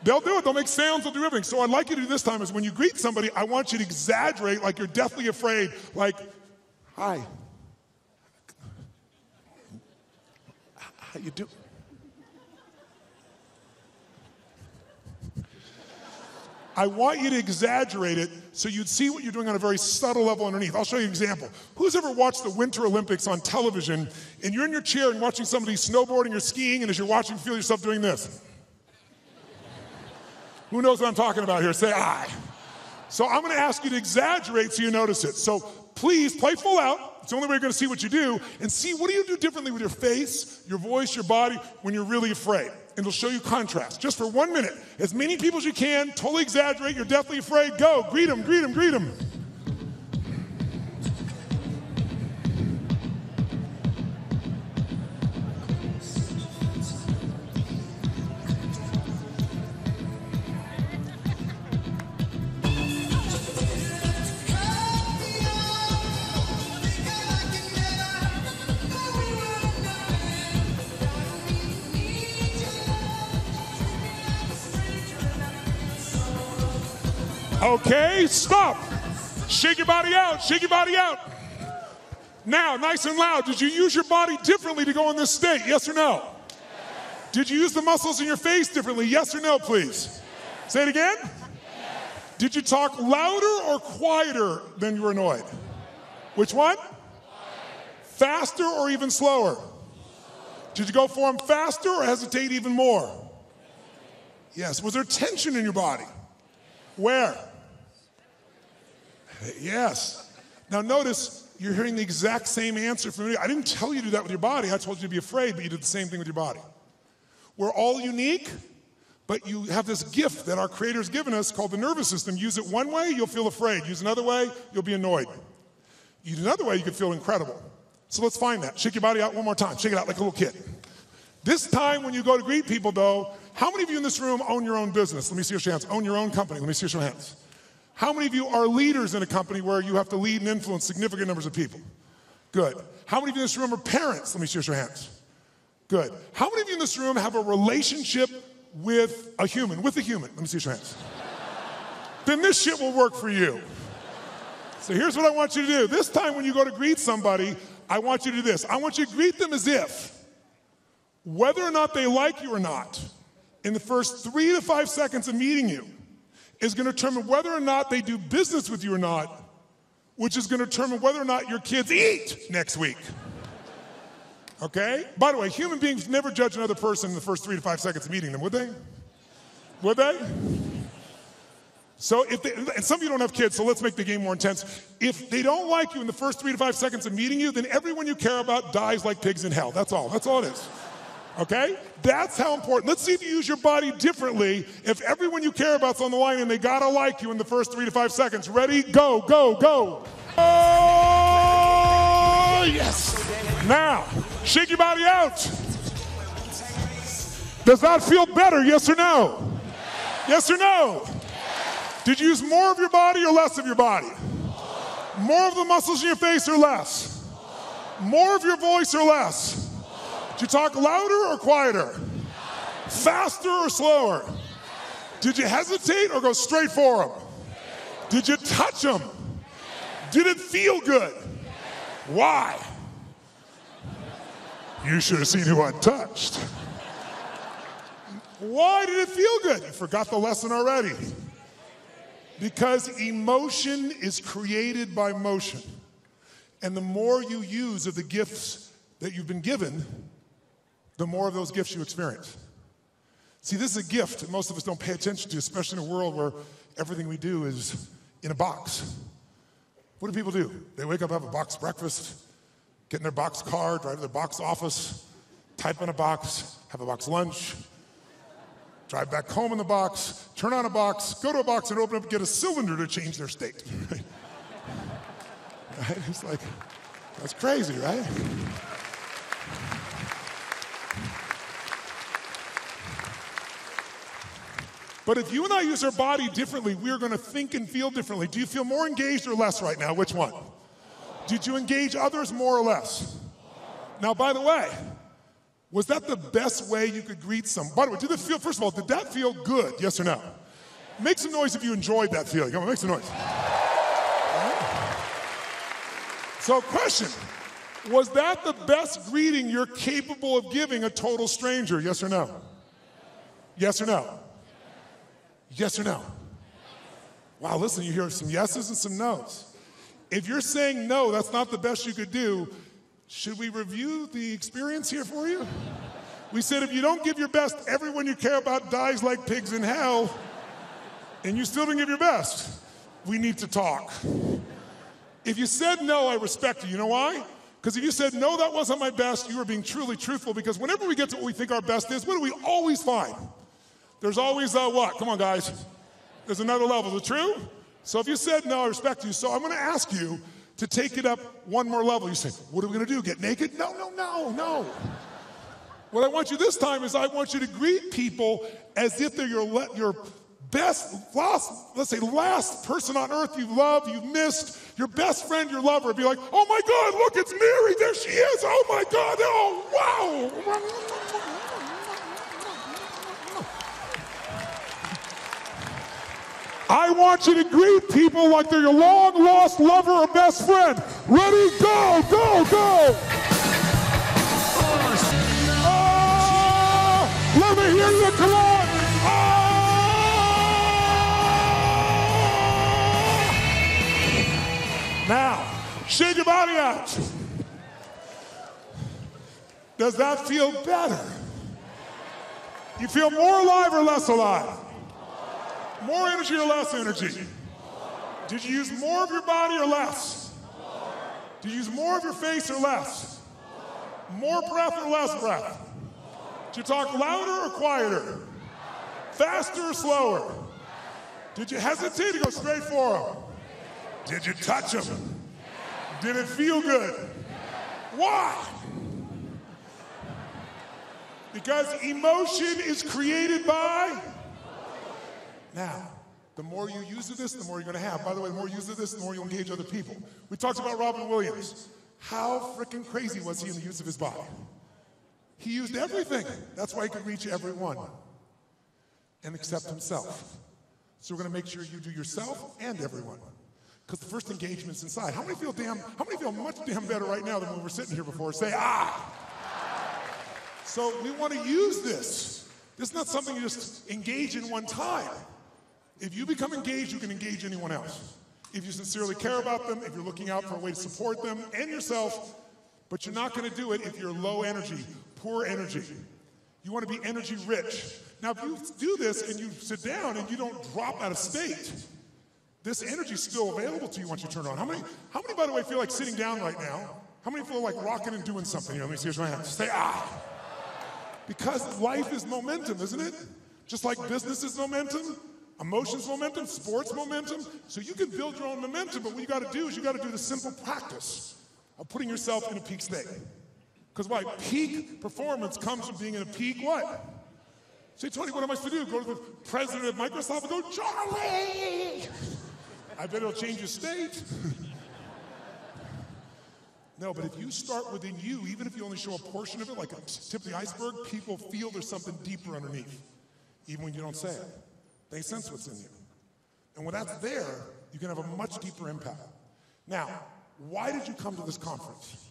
They'll do it. They'll make sounds. They'll do everything. So what I'd like you to do this time is when you greet somebody, I want you to exaggerate like you're deathly afraid. Like, hi. How you doing? I want you to exaggerate it so you'd see what you're doing on a very subtle level underneath. I'll show you an example. Who's ever watched the Winter Olympics on television and you're in your chair and watching somebody snowboarding or skiing, and as you're watching, feel yourself doing this? Who knows what I'm talking about here? Say I. So I'm going to ask you to exaggerate so you notice it. So please play full out. It's the only way you're going to see what you do, and see what do you do differently with your face, your voice, your body when you're really afraid. And it'll show you contrast. Just for 1 minute. As many people as you can, totally exaggerate. You're deathly afraid. Go. Greet them, greet them, greet them. Okay, stop. Shake your body out, shake your body out. Now, nice and loud, did you use your body differently to go in this state, yes or no? Yes. Did you use the muscles in your face differently, yes or no, please? Yes. Say it again. Yes. Did you talk louder or quieter than you were annoyed? Which one? Quieter. Faster or even slower? Did you go for them faster or hesitate even more? Yes. Was there tension in your body? Where? Yes. Now notice, you're hearing the exact same answer from me. I didn't tell you to do that with your body. I told you to be afraid, but you did the same thing with your body. We're all unique, but you have this gift that our Creator's given us called the nervous system. Use it one way, you'll feel afraid. Use another way, you'll be annoyed. Use another way, you can feel incredible. So let's find that. Shake your body out one more time. Shake it out like a little kid. This time when you go to greet people, though, how many of you in this room own your own business? Let me see your hands. Own your own company. Let me see your hands. How many of you are leaders in a company where you have to lead and influence significant numbers of people? Good. How many of you in this room are parents? Let me see your hands. Good. How many of you in this room have a relationship with a human? Let me see your hands. Then this shit will work for you. So here's what I want you to do. This time when you go to greet somebody, I want you to do this. I want you to greet them as if, whether or not they like you or not, in the first 3 to 5 seconds of meeting you, is going to determine whether or not they do business with you or not, which is going to determine whether or not your kids eat next week. Okay? By the way, human beings never judge another person in the first 3 to 5 seconds of meeting them, would they? Would they? So if they, and some of you don't have kids, so let's make the game more intense. If they don't like you in the first 3 to 5 seconds of meeting you, then everyone you care about dies like pigs in hell. That's all. That's all it is. Okay? That's how important. Let's see if you use your body differently if everyone you care about's on the line and they gotta like you in the first 3 to 5 seconds. Ready? Go, go, go. Oh, yes. Now, shake your body out. Does that feel better, yes or no? Yes or no? Did you use more of your body or less of your body? More of the muscles in your face or less? More of your voice or less? Did you talk louder or quieter? Faster or slower? Did you hesitate or go straight for them? Did you touch them? Did it feel good? Why? You should have seen who I touched. Why did it feel good? You forgot the lesson already. Because emotion is created by motion. And the more you use of the gifts that you've been given, the more of those gifts you experience. See, this is a gift that most of us don't pay attention to, especially in a world where everything we do is in a box. What do people do? They wake up, have a box breakfast, get in their box car, drive to their box office, type in a box, have a box lunch, drive back home in the box, turn on a box, go to a box and open up and get a cylinder to change their state. Right? It's like, that's crazy, right? But if you and I use our body differently, we're going to think and feel differently. Do you feel more engaged or less right now? Which one? Did you engage others more or less? Now, by the way, was that the best way you could greet someone? By the way, did it feel, first of all, did that feel good? Yes or no? Make some noise if you enjoyed that feeling. Come on, make some noise. Right. So, question, was that the best greeting you're capable of giving a total stranger? Yes or no? Yes or no? Yes or no? Wow, listen, you hear some yeses and some nos. If you're saying no, that's not the best you could do, should we review the experience here for you? We said if you don't give your best, everyone you care about dies like pigs in hell, and you still didn't give your best. We need to talk. If you said no, I respect you. You know why? Because if you said no, that wasn't my best, you were being truly truthful, because whenever we get to what we think our best is, what do we always find? There's always what? Come on, guys. There's another level. Is it true? So if you said no, I respect you. So I'm going to ask you to take it up one more level. You say, what are we going to do? Get naked? No, no, no, no. What I want you this time is I want you to greet people as if they're your best, last person on earth you've loved, you've missed, your best friend, your lover. Be like, oh my God, look, it's Mary. There she is. Oh my God. Oh, wow. I want you to greet people like they're your long-lost lover or best friend. Ready, go, go, go! Oh, let me hear you, come on! Oh! Now, shake your body out. Does that feel better? You feel more alive or less alive? More energy or less energy? Did you use more of your body or less? Did you use more of your face or less? More breath or less breath? Did you talk louder or quieter? Faster or slower? Did you hesitate to go straight for them? Did you touch them? Did it feel good? Why? Because emotion is created by. Now, the more you use of this, the more you're going to have. By the way, the more you use of this, the more you'll engage other people. We talked about Robin Williams. How freaking crazy was he in the use of his body? He used everything. That's why he could reach everyone and accept himself. So we're going to make sure you do yourself and everyone. Because the first engagement's inside. How many feel much damn better right now than when we were sitting here before? Say, ah! So we want to use this. This is not something you just engage in one time. If you become engaged, you can engage anyone else. If you sincerely care about them, if you're looking out for a way to support them and yourself, but you're not going to do it if you're low energy, poor energy. You want to be energy rich. Now, if you do this and you sit down and you don't drop out of state, this energy is still available to you once you turn it on. How many, by the way, feel like sitting down right now? How many feel like rocking and doing something? Here, let me see your hands. Say, ah. Because life is momentum, isn't it? Just like business is momentum, emotions momentum, sports momentum. So you can build your own momentum, but what you got to do is you got to do the simple practice of putting yourself in a peak state. Because why? Peak performance comes from being in a peak what? Say, Tony, what am I supposed to do? Go to the president of Microsoft and go, Charlie! I bet it'll change your state. No, but if you start within you, even if you only show a portion of it, like a tip of the iceberg, people feel there's something deeper underneath, even when you don't say it. They sense what's in you. And when that's there, you can have a much deeper impact. Now, why did you come to this conference?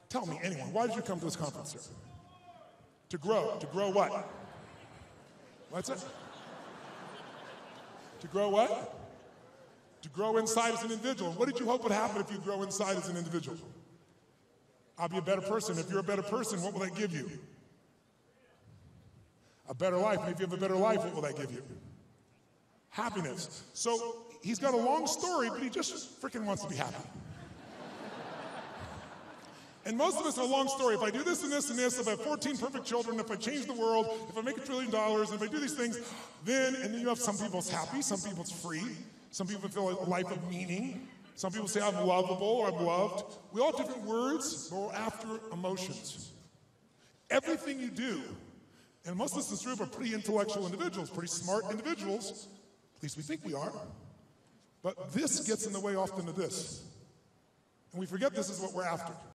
Tell me, anyone, why did you come to this conference, sir? To grow. To grow what? What's it? To grow what? To grow inside as an individual. What did you hope would happen if you grow inside as an individual? I'll be a better person. If you're a better person, what will that give you? A better life. And if you have a better life, what will that give you? Happiness. So he's got a long story, but he just freaking wants to be happy. And most of us are a long story. If I do this and this and this, if I have 14 perfect children, if I change the world, if I make $1 trillion, if I do these things, then you have some people it's happy, some people it's free, some people feel a life of meaning, some people say I'm lovable or I'm loved. We all have different words, but we're after emotions. Everything you do, and most of us in this group are pretty intellectual individuals, pretty smart individuals, at least we think we are, but this gets in the way often of this. And we forget this is what we're after.